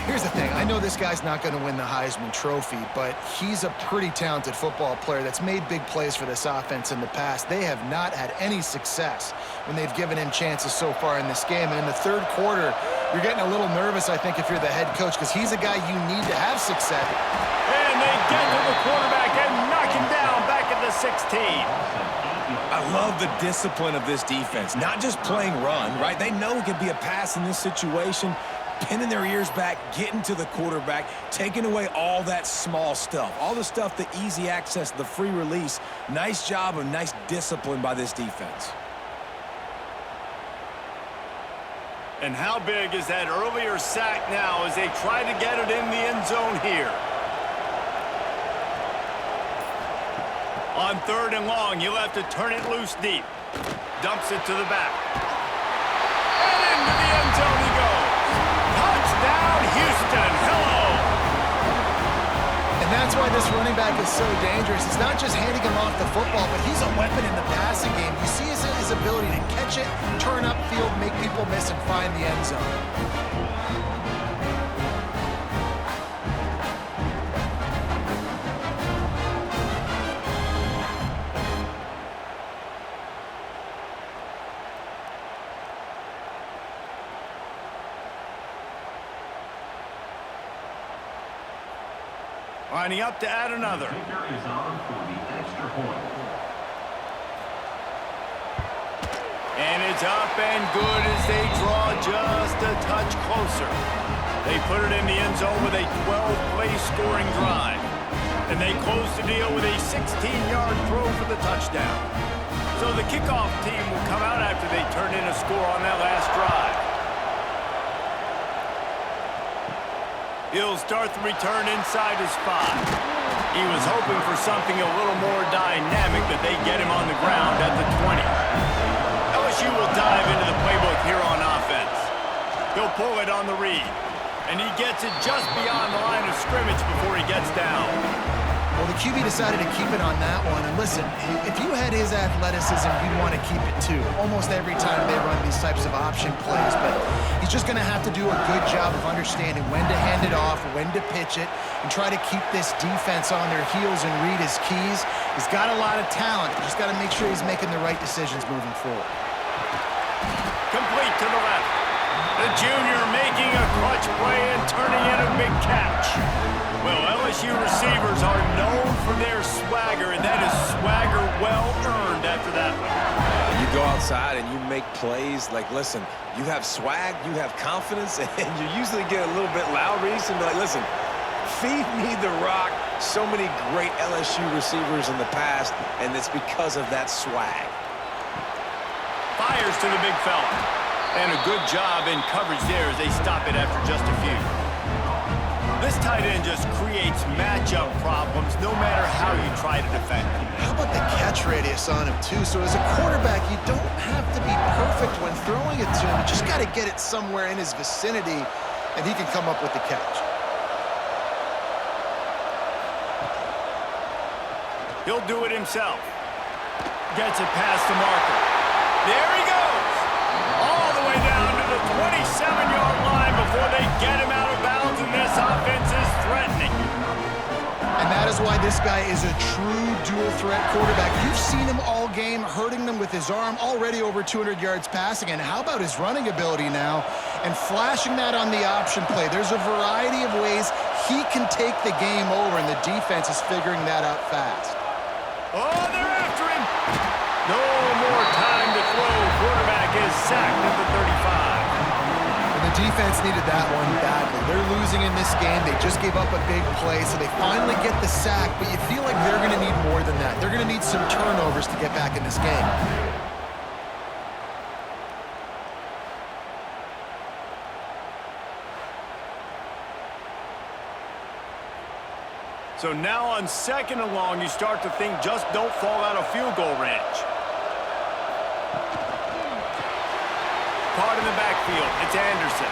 Here's the thing. I know this guy's not going to win the Heisman Trophy, but he's a pretty talented football player that's made big plays for this offense in the past. They have not had any success when they've given him chances so far in this game. And in the third quarter, you're getting a little nervous, I think, if you're the head coach, because he's a guy you need to have success. And they get to the quarterback and knock him down back at the 16. I love the discipline of this defense. Not just playing run, right? They know it could be a pass in this situation. Pinning their ears back, getting to the quarterback, taking away all that small stuff. All the stuff, the easy access, the free release. Nice job and nice discipline by this defense. And how big is that earlier sack now as they try to get it in the end zone here? On third and long, you'll have to turn it loose deep. Dumps it to the back. And into the end zone he goes. Touchdown, Houston. Hello. And that's why this running back is so dangerous. It's not just handing him off the football, but he's a weapon in the passing game. You see his ability to catch it, turn upfield, make people miss, and find the end zone. Lining up to add another. Kicker is on for the extra point. And it's up and good as they draw just a touch closer. They put it in the end zone with a 12-play scoring drive. And they close the deal with a 16-yard throw for the touchdown. So the kickoff team will come out after they turn in a score on that last drive. He'll start the return inside his 5. He was hoping for something a little more dynamic, but they get him on the ground at the 20. LSU will dive into the playbook here on offense. He'll pull it on the read, and he gets it just beyond the line of scrimmage before he gets down. Well, the QB decided to keep it on that one. And listen, if you had his athleticism, you'd want to keep it too. Almost every time they run these types of option plays. But he's just going to have to do a good job of understanding when to hand it off, when to pitch it, and try to keep this defense on their heels and read his keys. He's got a lot of talent. He's just got to make sure he's making the right decisions moving forward. Complete to the left. The junior making a clutch play and turning in a big catch. Well, LSU receivers are known for their swagger, and that is swagger well-earned after that one. You go outside and you make plays. Like, listen, you have swag, you have confidence, and you usually get a little bit loud, Reese, and be like, listen, feed me the rock. So many great LSU receivers in the past, and it's because of that swag. Fires to the big fella. And a good job in coverage there as they stop it after just a few. This tight end just creates matchup problems no matter how you try to defend. How about the catch radius on him, too? So as a quarterback, you don't have to be perfect when throwing it to him. You just got to get it somewhere in his vicinity, and he can come up with the catch. He'll do it himself. Gets it past the marker. There he goes. All the way down to the 27-yard line before they get him out of bounds, and this offense is threatening. And that is why this guy is a true dual-threat quarterback. You've seen him all game, hurting them with his arm, already over 200 yards passing. And how about his running ability now? And flashing that on the option play. There's a variety of ways he can take the game over, and the defense is figuring that out fast. Oh, they're after him. No more time to throw. Quarterback is sacked at the 35. And the defense needed that one badly. They're losing in this game. They just gave up a big play, so they finally get the sack, but you feel like they're going to need more than that. They're going to need some turnovers to get back in this game. So now on 2nd and long, you start to think just don't fall out of field goal range. Caught in the backfield, it's Anderson.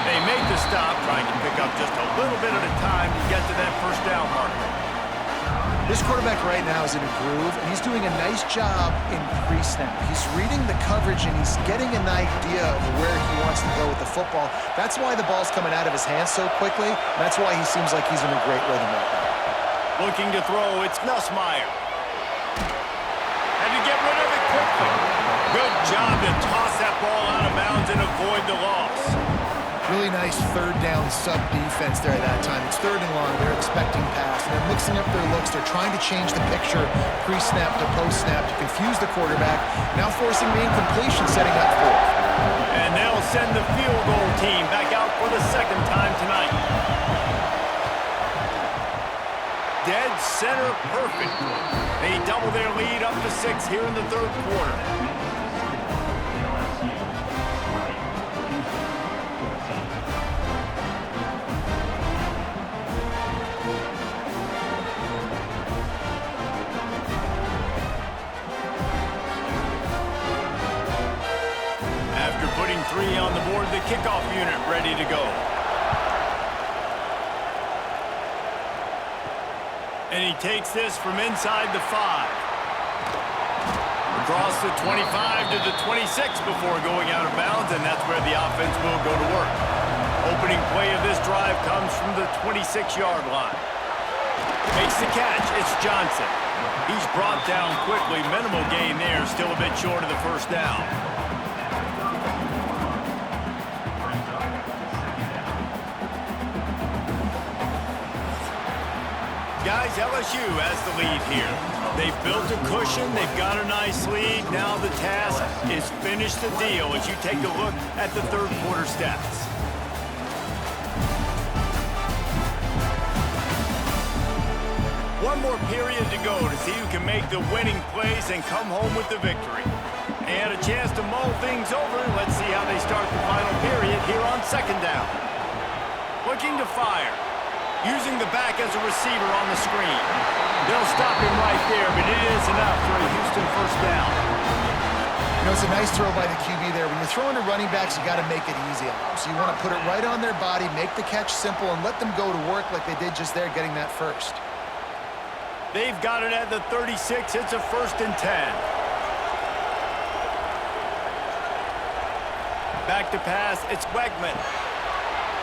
They make the stop, trying to pick up just a little bit at a time to get to that first down marker. This quarterback right now is in a groove, and he's doing a nice job in pre-snap. He's reading the coverage, and he's getting an idea of where he wants to go with the football. That's why the ball's coming out of his hands so quickly. That's why he seems like he's in a great rhythm right now. Looking to throw, it's Nussmeier. And to get rid of it quickly. Good job to toss that ball out of bounds and avoid the loss. Really nice third down sub defense there at that time. It's 3rd and long. They're expecting pass, and they're mixing up their looks. They're trying to change the picture pre-snap to post-snap to confuse the quarterback. Now forcing the incompletion, setting up 4th. And they'll send the field goal team back out for the 2nd time tonight. Dead center perfect. They double their lead up to 6 here in the 3rd quarter. After putting 3 on the board, the kickoff unit ready to go. And he takes this from inside the 5. Across the 25 to the 26 before going out of bounds, and that's where the offense will go to work. Opening play of this drive comes from the 26-yard line. Makes the catch. It's Johnson. He's brought down quickly. Minimal gain there. Still a bit short of the first down. Guys, LSU has the lead here. They've built a cushion. They've got a nice lead. Now the task is finish the deal as you take a look at the 3rd quarter stats. One more period to go to see who can make the winning plays and come home with the victory. And a chance to mull things over. Let's see how they start the final period here on 2nd down. Looking to fire. Using the back as a receiver on the screen. They'll stop him right there, but it is enough for a Houston first down. You know, it's a nice throw by the QB there. When you're throwing to running backs, you got to make it easy on them. So you want to put it right on their body, make the catch simple, and let them go to work like they did just there, getting that first. They've got it at the 36. It's a 1st and 10. Back to pass. It's Wegman.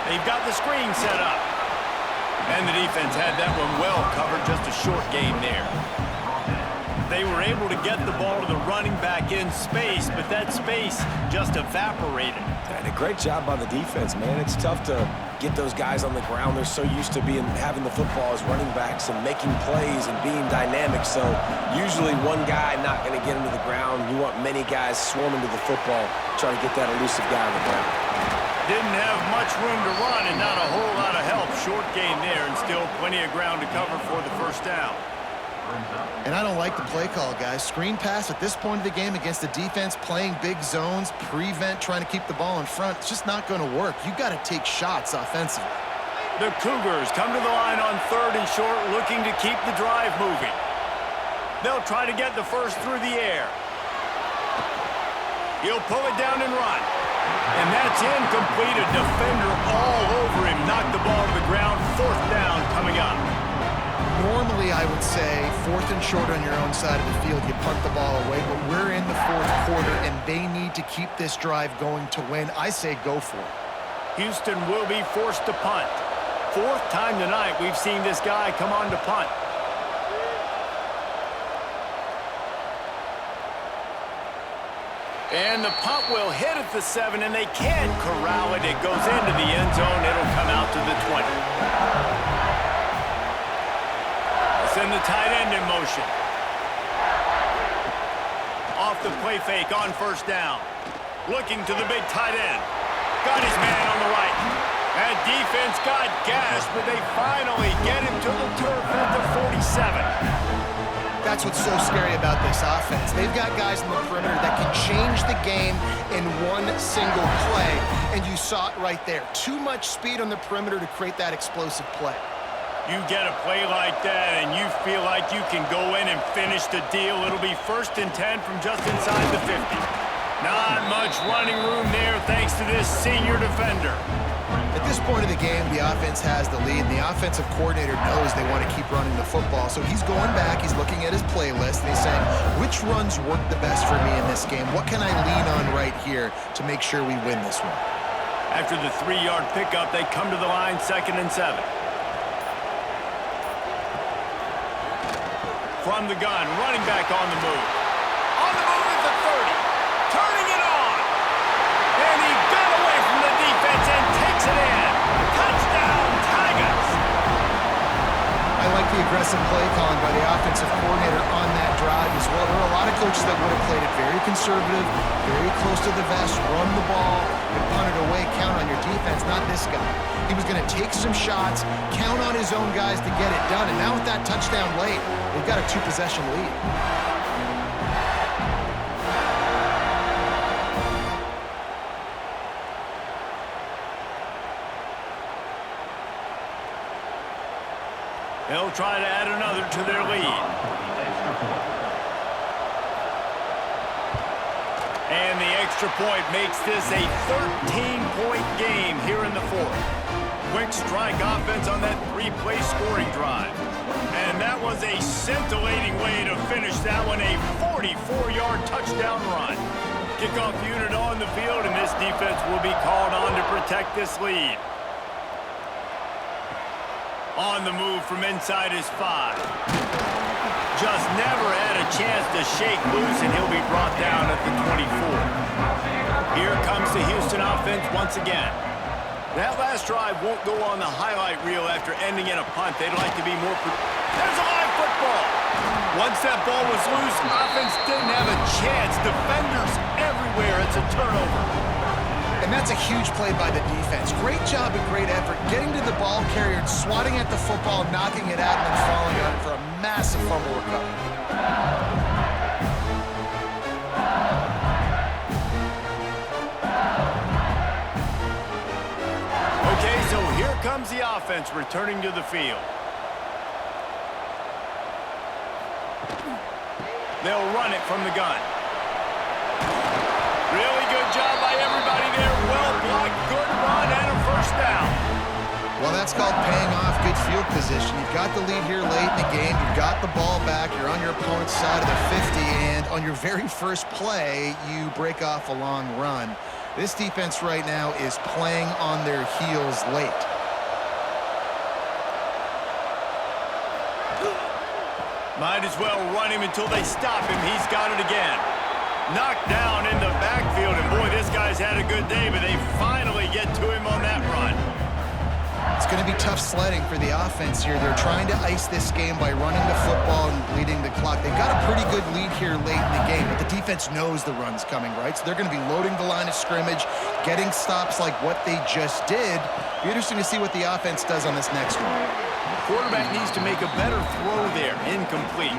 They've got the screen set up. And the defense had that one well covered. Just a short game there. They were able to get the ball to the running back in space, but that space just evaporated. And a great job by the defense, man. It's tough to get those guys on the ground. They're so used to having the football as running backs and making plays and being dynamic. So usually one guy not going to get into the ground. You want many guys swarming to the football, try to get that elusive guy on the ground. Didn't have much room to run and not a whole lot of help. Short game there and still plenty of ground to cover for the 1st down. And I don't like the play call, guys. Screen pass at this point of the game against the defense playing big zones, prevent, trying to keep the ball in front. It's just not going to work. You got to take shots offensively. The Cougars come to the line on 3rd and short, looking to keep the drive moving. They'll try to get the first through the air. He'll pull it down and run. And that's incomplete. A defender all over him. Knocked the ball to the ground. 4th down coming up. Normally, I would say 4th and short on your own side of the field, you punt the ball away, but we're in the 4th quarter, and they need to keep this drive going to win. I say go for it. Houston will be forced to punt. 4th time tonight we've seen this guy come on to punt. And the punt will hit at the 7, and they can't corral it. It goes into the end zone. It'll come out to the 20. Send the tight end in motion. Off the play fake on 1st down. Looking to the big tight end. Got his man on the right. That defense got gashed, but they finally get him to the turf at the 47. That's what's so scary about this offense. They've got guys in the perimeter that can change the game in one single play, and you saw it right there. Too much speed on the perimeter to create that explosive play. You get a play like that, and you feel like you can go in and finish the deal. It'll be 1st and 10 from just inside the 50. Not much running room there thanks to this senior defender. At this point of the game, the offense has the lead, and the offensive coordinator knows they want to keep running the football. So he's going back, he's looking at his playlist, and he's saying, which runs work the best for me in this game? What can I lean on right here to make sure we win this one? After the 3-yard pickup, they come to the line 2nd and 7. From the gun, running back on the move. On the move at the 30. Turning it on. And he got away from the defense and takes it in. Touchdown, Tigers. I like the aggressive play calling by the offensive coordinator on that drive as well. There are a lot of coaches that would have played it very conservative, very close to the vest, run the ball, and punt it away, count on your defense. Not this guy. He was going to take some shots, count on his own guys to get it done. And now with that touchdown late, they've got a 2-possession lead. They'll try to add another to their lead. And the extra point makes this a 13-point game here in the 4th. Quick strike offense on that 3-play scoring drive. And that was a scintillating way to finish that one, a 44-yard touchdown run. Kickoff unit on the field, and this defense will be called on to protect this lead. On the move from inside his 5. Just never had a chance to shake loose, and he'll be brought down at the 24. Here comes the Houston offense once again. That last drive won't go on the highlight reel after ending in a punt. They'd like to be more... There's a live football. Once that ball was loose, offense didn't have a chance. Defenders everywhere. It's a turnover. And that's a huge play by the defense. Great job and great effort getting to the ball carrier and swatting at the football, knocking it out, and then falling on it for a massive fumble recovery. Okay, so here comes the offense returning to the field. They'll run it from the gun. Really good job by everybody there. Well blocked, good run, and a 1st down. Well, that's called paying off good field position. You've got the lead here late in the game. You've got the ball back. You're on your opponent's side of the 50, and on your very first play, you break off a long run. This defense right now is playing on their heels late. Might as well run him until they stop him. He's got it again. Knocked down in the backfield, and boy, this guy's had a good day, but they finally get to him on that run. It's going to be tough sledding for the offense here. They're trying to ice this game by running the football and bleeding the clock. They've got a pretty good lead here late in the game, but the defense knows the run's coming, right? So they're going to be loading the line of scrimmage, getting stops like what they just did. Be interesting to see what the offense does on this next one. Quarterback needs to make a better throw there. Incomplete.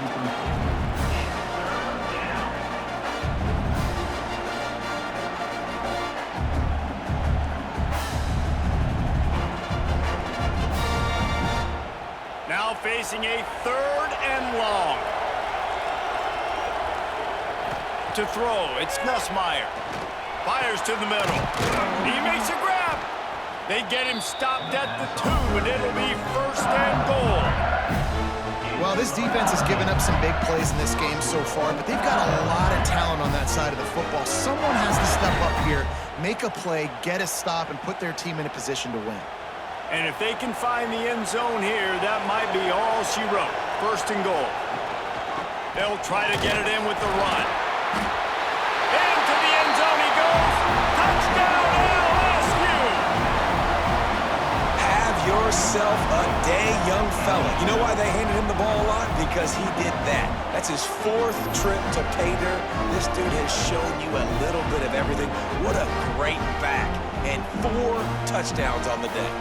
Now facing a 3rd and long. To throw, it's Nussmeier. Fires to the middle. He makes a grab. They get him stopped at the 2, and it'll be 1st and goal. Well, this defense has given up some big plays in this game so far, but they've got a lot of talent on that side of the football. Someone has to step up here, make a play, get a stop, and put their team in a position to win. And if they can find the end zone here, that might be all she wrote. 1st and goal. They'll try to get it in with the run. Into the end zone he goes. Touchdown, LSU! Have yourself a day, young fella. You know why they handed him the ball a lot? Because he did that. That's his 4th trip to pay dirt. This dude has shown you a little bit of everything. What a great back. And 4 touchdowns on the day.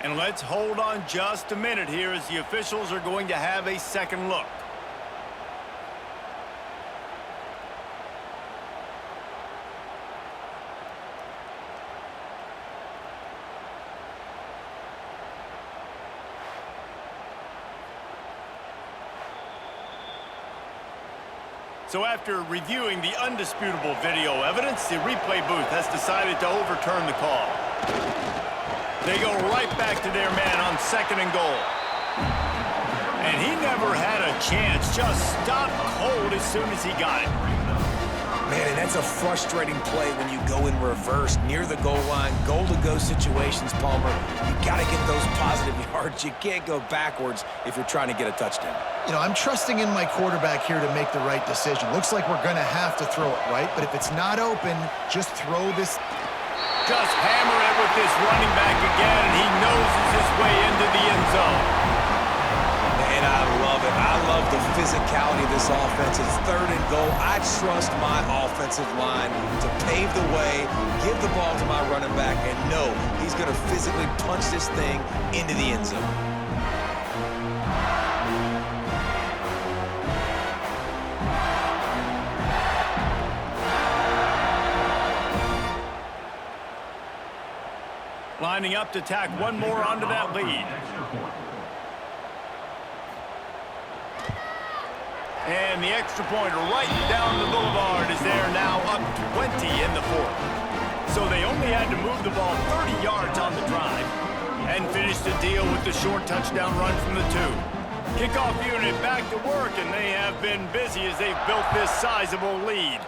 And let's hold on just a minute here as the officials are going to have a second look. So after reviewing the undisputable video evidence, the replay booth has decided to overturn the call. They go right back to their man on 2nd and goal. And he never had a chance, just stopped cold as soon as he got it. Man, and that's a frustrating play when you go in reverse near the goal line, goal-to-go situations, Palmer. You got to get those positive yards. You can't go backwards if you're trying to get a touchdown. You know, I'm trusting in my quarterback here to make the right decision. Looks like we're going to have to throw it, right? But if it's not open, just throw this. Just hammer it with this running back again, and he noses his way into the end zone. Man, I love it. I love the physicality of this offense. It's 3rd and goal. I trust my offensive line to pave the way, give the ball to my running back, and know he's going to physically punch this thing into the end zone. Lining up to tack one more onto that lead. And the extra point right down the boulevard is there now, up 20 in the 4th. So they only had to move the ball 30 yards on the drive and finish the deal with the short touchdown run from the 2. Kickoff unit back to work, and they have been busy as they've built this sizable lead.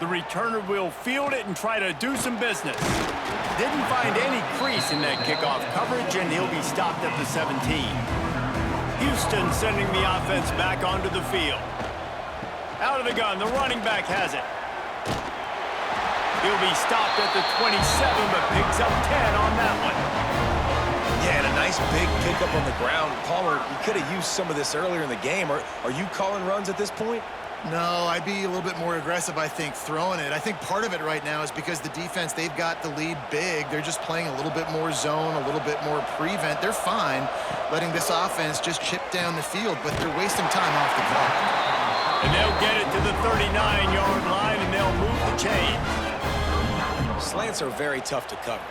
The returner will field it and try to do some business. Didn't find any crease in that kickoff coverage, and he'll be stopped at the 17. Houston sending the offense back onto the field. Out of the gun, the running back has it. He'll be stopped at the 27, but picks up 10 on that one. Yeah, and a nice big pickup on the ground. Palmer, you could have used some of this earlier in the game. Are you calling runs at this point? No, I'd be a little bit more aggressive, I think, throwing it. I think part of it right now is because the defense, they've got the lead big. They're just playing a little bit more zone, a little bit more prevent. They're fine letting this offense just chip down the field, but they're wasting time off the clock. And they'll get it to the 39-yard line, and they'll move the chains. Slants are very tough to cover,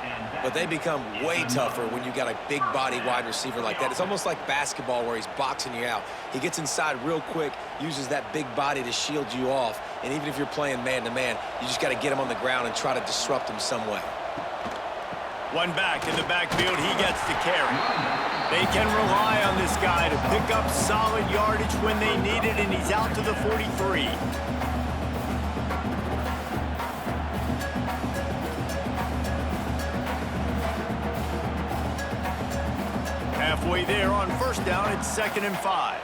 but they become way tougher when you got a big body wide receiver like that. It's almost like basketball where he's boxing you out. He gets inside real quick, uses that big body to shield you off, and even if you're playing man-to-man, you just got to get him on the ground and try to disrupt him some way. One back in the backfield, he gets to carry. They can rely on this guy to pick up solid yardage when they need it, and he's out to the 43. Halfway there on first down, it's 2nd and 5.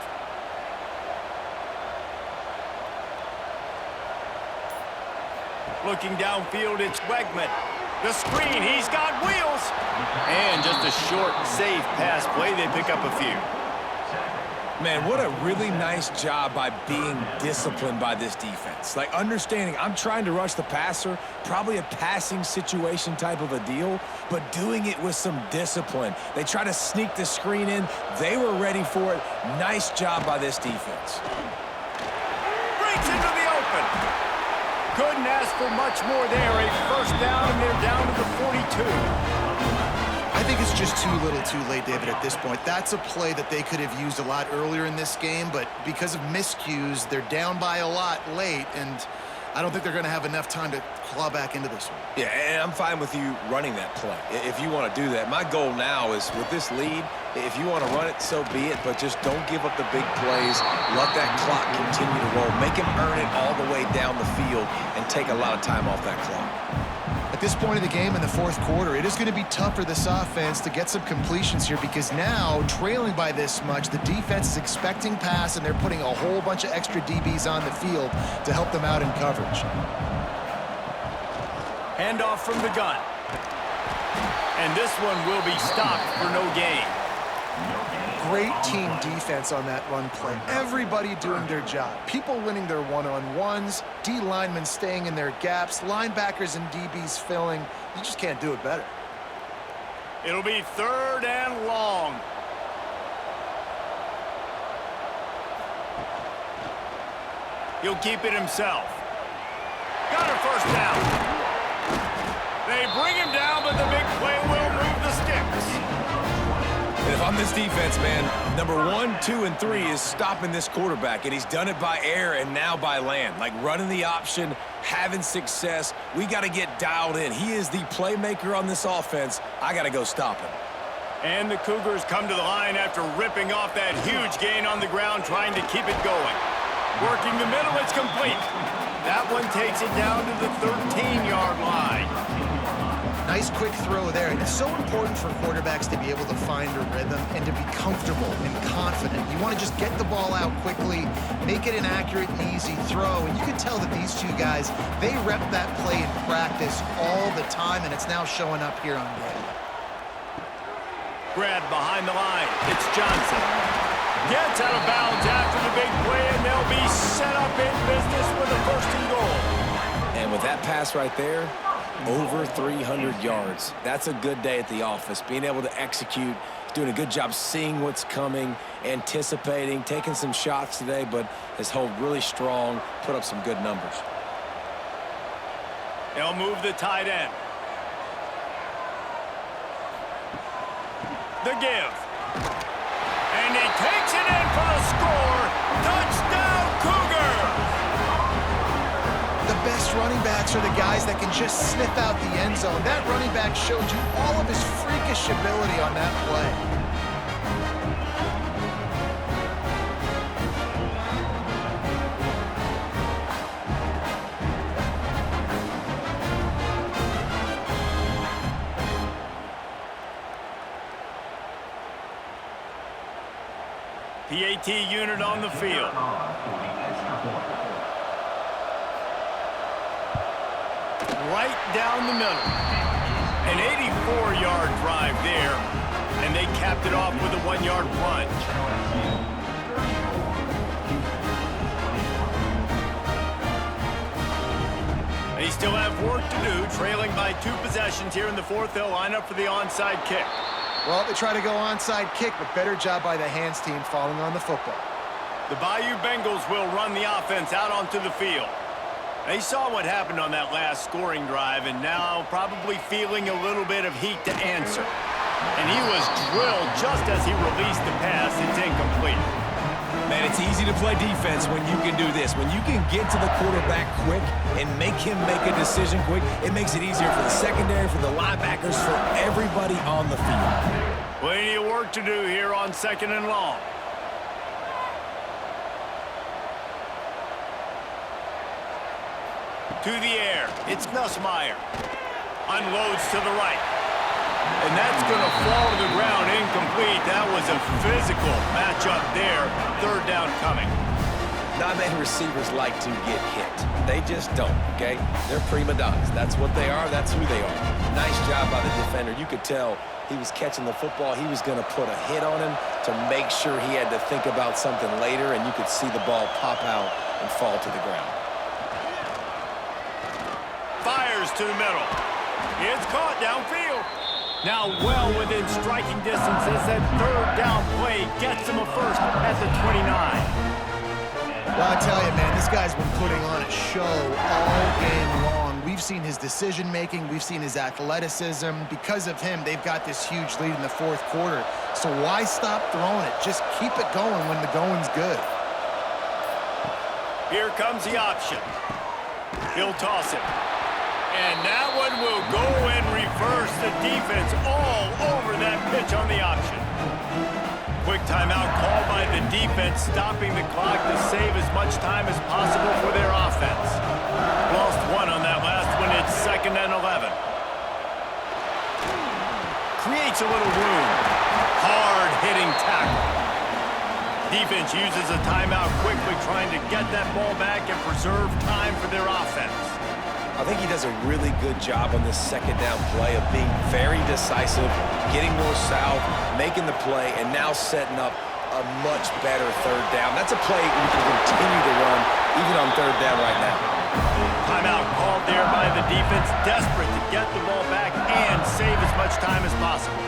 Looking downfield, it's Wegman. The screen, he's got wheels. And just a short, safe pass play. They pick up a few. Man, what a really nice job by being disciplined by this defense. Like, understanding I'm trying to rush the passer, probably a passing situation type of a deal, but doing it with some discipline. They try to sneak the screen in. They were ready for it. Nice job by this defense. Breaks into the open. Couldn't ask for much more there. A first down, and they're down to the 42. I think it's just too little too late, David, at this point. That's a play that they could have used a lot earlier in this game, but because of miscues, they're down by a lot late, and I don't think they're going to have enough time to claw back into this one. Yeah, and I'm fine with you running that play if you want to do that. My goal now is with this lead, if you want to run it, so be it, but just don't give up the big plays. Let that clock continue to roll. Make him earn it all the way down the field and take a lot of time off that clock. At this point of the game in the fourth quarter, it is going to be tough for this offense to get some completions here because now, trailing by this much, the defense is expecting pass, and they're putting a whole bunch of extra DBs on the field to help them out in coverage. Handoff from the gun. And this one will be stopped for no gain. Great team defense on that run play. Everybody doing their job. People winning their one-on-ones, D linemen staying in their gaps, linebackers and DBs filling. You just can't do it better. It'll be 3rd and long. He'll keep it himself. Got a first down. They bring him down, but the big play will move the sticks. And if I'm this defense, man, number 1, 2, and 3 is stopping this quarterback, and he's done it by air and now by land. Like running the option, having success. We got to get dialed in. He is the playmaker on this offense. I got to go stop him. And the Cougars come to the line after ripping off that huge gain on the ground, trying to keep it going. Working the middle, it's complete. That one takes it down to the 13-yard line. Nice quick throw there, and it's so important for quarterbacks to be able to find a rhythm and to be comfortable and confident. You want to just get the ball out quickly, make it an accurate and easy throw, and you can tell that these two guys, they rep that play in practice all the time, and it's now showing up here on game. Grab behind the line. It's Johnson. Gets out of bounds after the big play, and they'll be set up in business with a 1st and goal. And with that pass right there, over 300 yards. That's a good day at the office. Being able to execute, doing a good job seeing what's coming, anticipating, taking some shots today, but his hold really strong, put up some good numbers. They'll move the tight end. The give. And he takes it in for the score. Touchdown, Cougar! The best running backs are the guys that can just sniff out the end zone. That running back showed you all of his freakish ability on that play. PAT unit on the field. Right down the middle. An 84-yard drive there, and they capped it off with a 1-yard plunge. They still have work to do, trailing by 2 possessions here in the 4th. They'll line up for the onside kick. Well, they try to go onside kick, but better job by the hands team falling on the football. The Bayou Bengals will run the offense out onto the field. They saw what happened on that last scoring drive and now probably feeling a little bit of heat to answer. And he was drilled just as he released the pass. It's incomplete. Man, it's easy to play defense when you can do this. When you can get to the quarterback quick and make him make a decision quick, it makes it easier for the secondary, for the linebackers, for everybody on the field. Plenty of work to do here on 2nd and long. To the air. It's Nussmeier. Unloads to the right. And that's going to fall to the ground incomplete. That was a physical matchup there. 3rd down coming. Not many receivers like to get hit. They just don't, okay? They're prima donnas. That's what they are. That's who they are. Nice job by the defender. You could tell he was catching the football. He was going to put a hit on him to make sure he had to think about something later, and you could see the ball pop out and fall to the ground. Fires to the middle. It's caught downfield. Now well within striking distance as that 3rd down play gets him a first at the 29. Well, I tell you, man, this guy's been putting on a show all game long. We've seen his decision-making. We've seen his athleticism. Because of him, they've got this huge lead in the 4th quarter. So why stop throwing it? Just keep it going when the going's good. Here comes the option. He'll toss it. And that one will go and reverse the defense all over that pitch on the option. Quick timeout called by the defense, stopping the clock to save as much time as possible for their offense. Lost one on that last one. It's 2nd and 11. Creates a little room. Hard-hitting tackle. Defense uses a timeout quickly, trying to get that ball back and preserve time for their offense. I think he does a really good job on this 2nd down play of being very decisive, getting north-south, making the play, and now setting up a much better 3rd down. That's a play we can continue to run even on 3rd down right now. Timeout called there by the defense, desperate to get the ball back and save as much time as possible.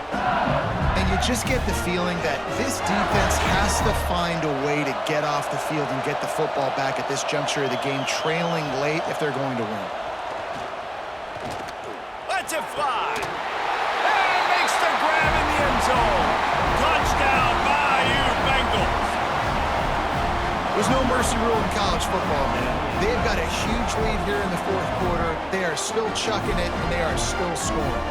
And you just get the feeling that this defense has to find a way to get off the field and get the football back at this juncture of the game, trailing late if they're going to win. Lets it fly. And makes the grab in the end zone. Touchdown, Bayou Bengals. There's no mercy rule in college football, man. They've got a huge lead here in the 4th quarter. They are still chucking it, and they are still scoring.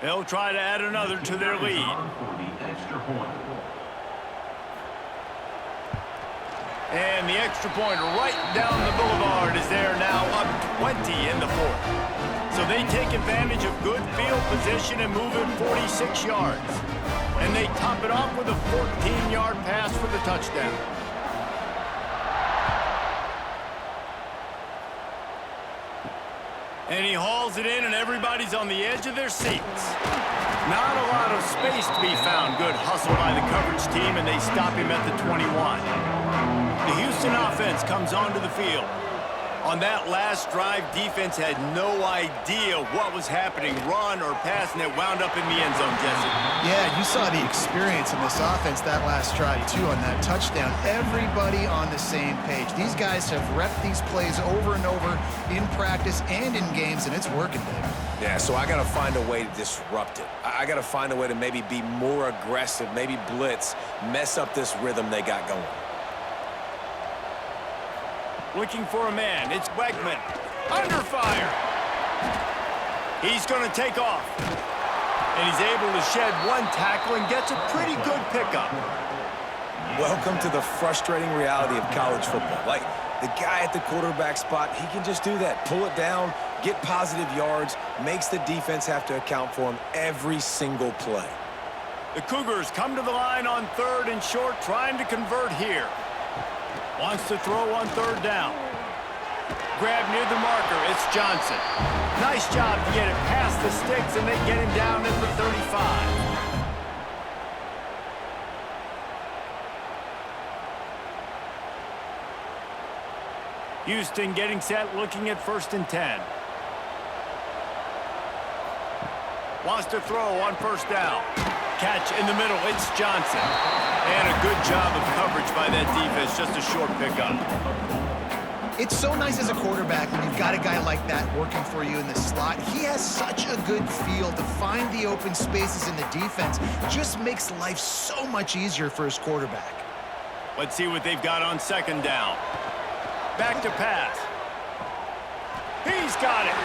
They'll try to add another to their lead. For the extra point. And the extra point right down the boulevard is there now, up 20 in the 4th. So they take advantage of good field position and move it 46 yards. And they top it off with a 14-yard pass for the touchdown. And he hauls it in, and everybody's on the edge of their seats. Not a lot of space to be found. Good hustle by the coverage team, and they stop him at the 21. The Houston offense comes onto the field. On that last drive, defense had no idea what was happening, run or pass, and it wound up in the end zone, Jesse. Yeah, you saw the experience in this offense that last drive, too, on that touchdown. Everybody on the same page. These guys have repped these plays over and over in practice and in games, and it's working, David. Yeah, so I got to find a way to disrupt it. I got to find a way to maybe be more aggressive, maybe blitz, mess up this rhythm they got going. Looking for a man. It's Wegman. Under fire. He's going to take off. And he's able to shed one tackle and gets a pretty good pickup. Welcome to the frustrating reality of college football. Like, the guy at the quarterback spot, he can just do that. Pull it down, get positive yards, makes the defense have to account for him every single play. The Cougars come to the line on 3rd and short, trying to convert here. Wants to throw on 3rd down. Grab near the marker. It's Johnson. Nice job to get it past the sticks, and they get him down at the 35. Houston getting set, looking at 1st and 10. Wants to throw on 1st down. Catch in the middle, it's Johnson. And a good job of coverage by that defense, just a short pickup. It's so nice as a quarterback when you've got a guy like that working for you in the slot. He has such a good feel to find the open spaces in the defense. Just makes life so much easier for his quarterback. Let's see what they've got on 2nd down. Back to pass. He's got it.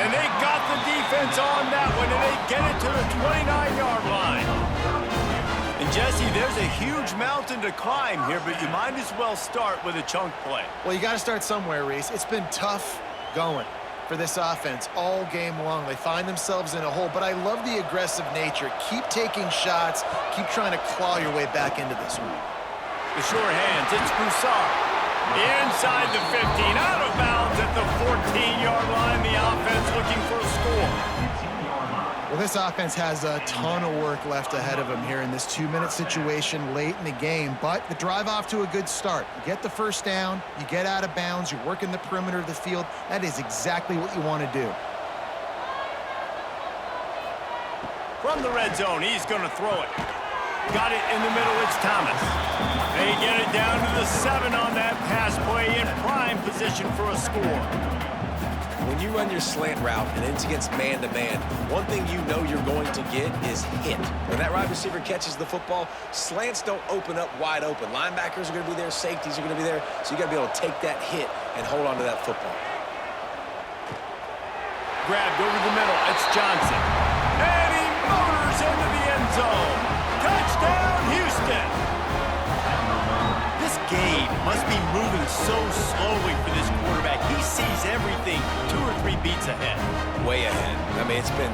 And they got the defense on that one, and they get it to the 29-yard line. And, Jesse, there's a huge mountain to climb here, but you might as well start with a chunk play. Well, you got to start somewhere, Reese. It's been tough going for this offense all game long. They find themselves in a hole, but I love the aggressive nature. Keep taking shots. Keep trying to claw your way back into this one. The short hands, it's Broussard. Inside the 15, out of bounds at the 14-yard line. The offense looking for a score. Well, this offense has a ton of work left ahead of them here in this 2-minute situation late in the game, but the drive off to a good start. You get the 1st down, you get out of bounds, you're working the perimeter of the field. That is exactly what you want to do. From the red zone, he's going to throw it. Got it in the middle, it's Thomas. They get it down to the 7 on that pass play, in prime position for a score. When you run your slant route and it's against man-to-man, one thing you know you're going to get is hit. When that wide receiver catches the football, slants don't open up wide open. Linebackers are going to be there, safeties are going to be there, so you got to be able to take that hit and hold on to that football. Grabbed over the middle, it's Johnson. And he motors into the end zone. Touchdown, Houston! This game must be moving so slowly for this quarterback. He sees everything 2 or 3 beats ahead. Way ahead. I mean, it's been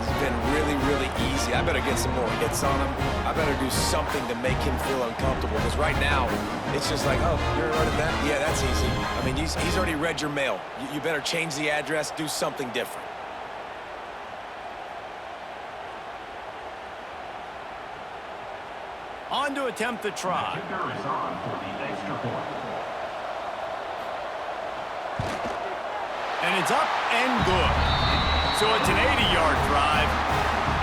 really, really easy. I better get some more hits on him. I better do something to make him feel uncomfortable, because right now, it's just like, oh, you're running that? Yeah, that's easy. I mean, he's already read your mail. You better change the address, do something different. On to attempt the try. Kicker is on for the extra point. And it's up and good. So it's an 80-yard drive,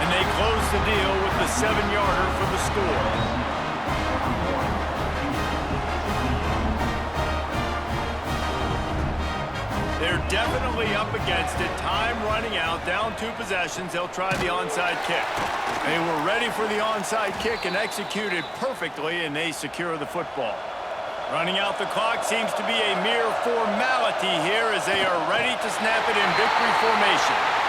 and they close the deal with the 7-yarder for the score. They're definitely up against it. Time running out. Down 2 possessions. They'll try the onside kick. They were ready for the onside kick and executed perfectly, and they secure the football. Running out the clock seems to be a mere formality here as they are ready to snap it in victory formation.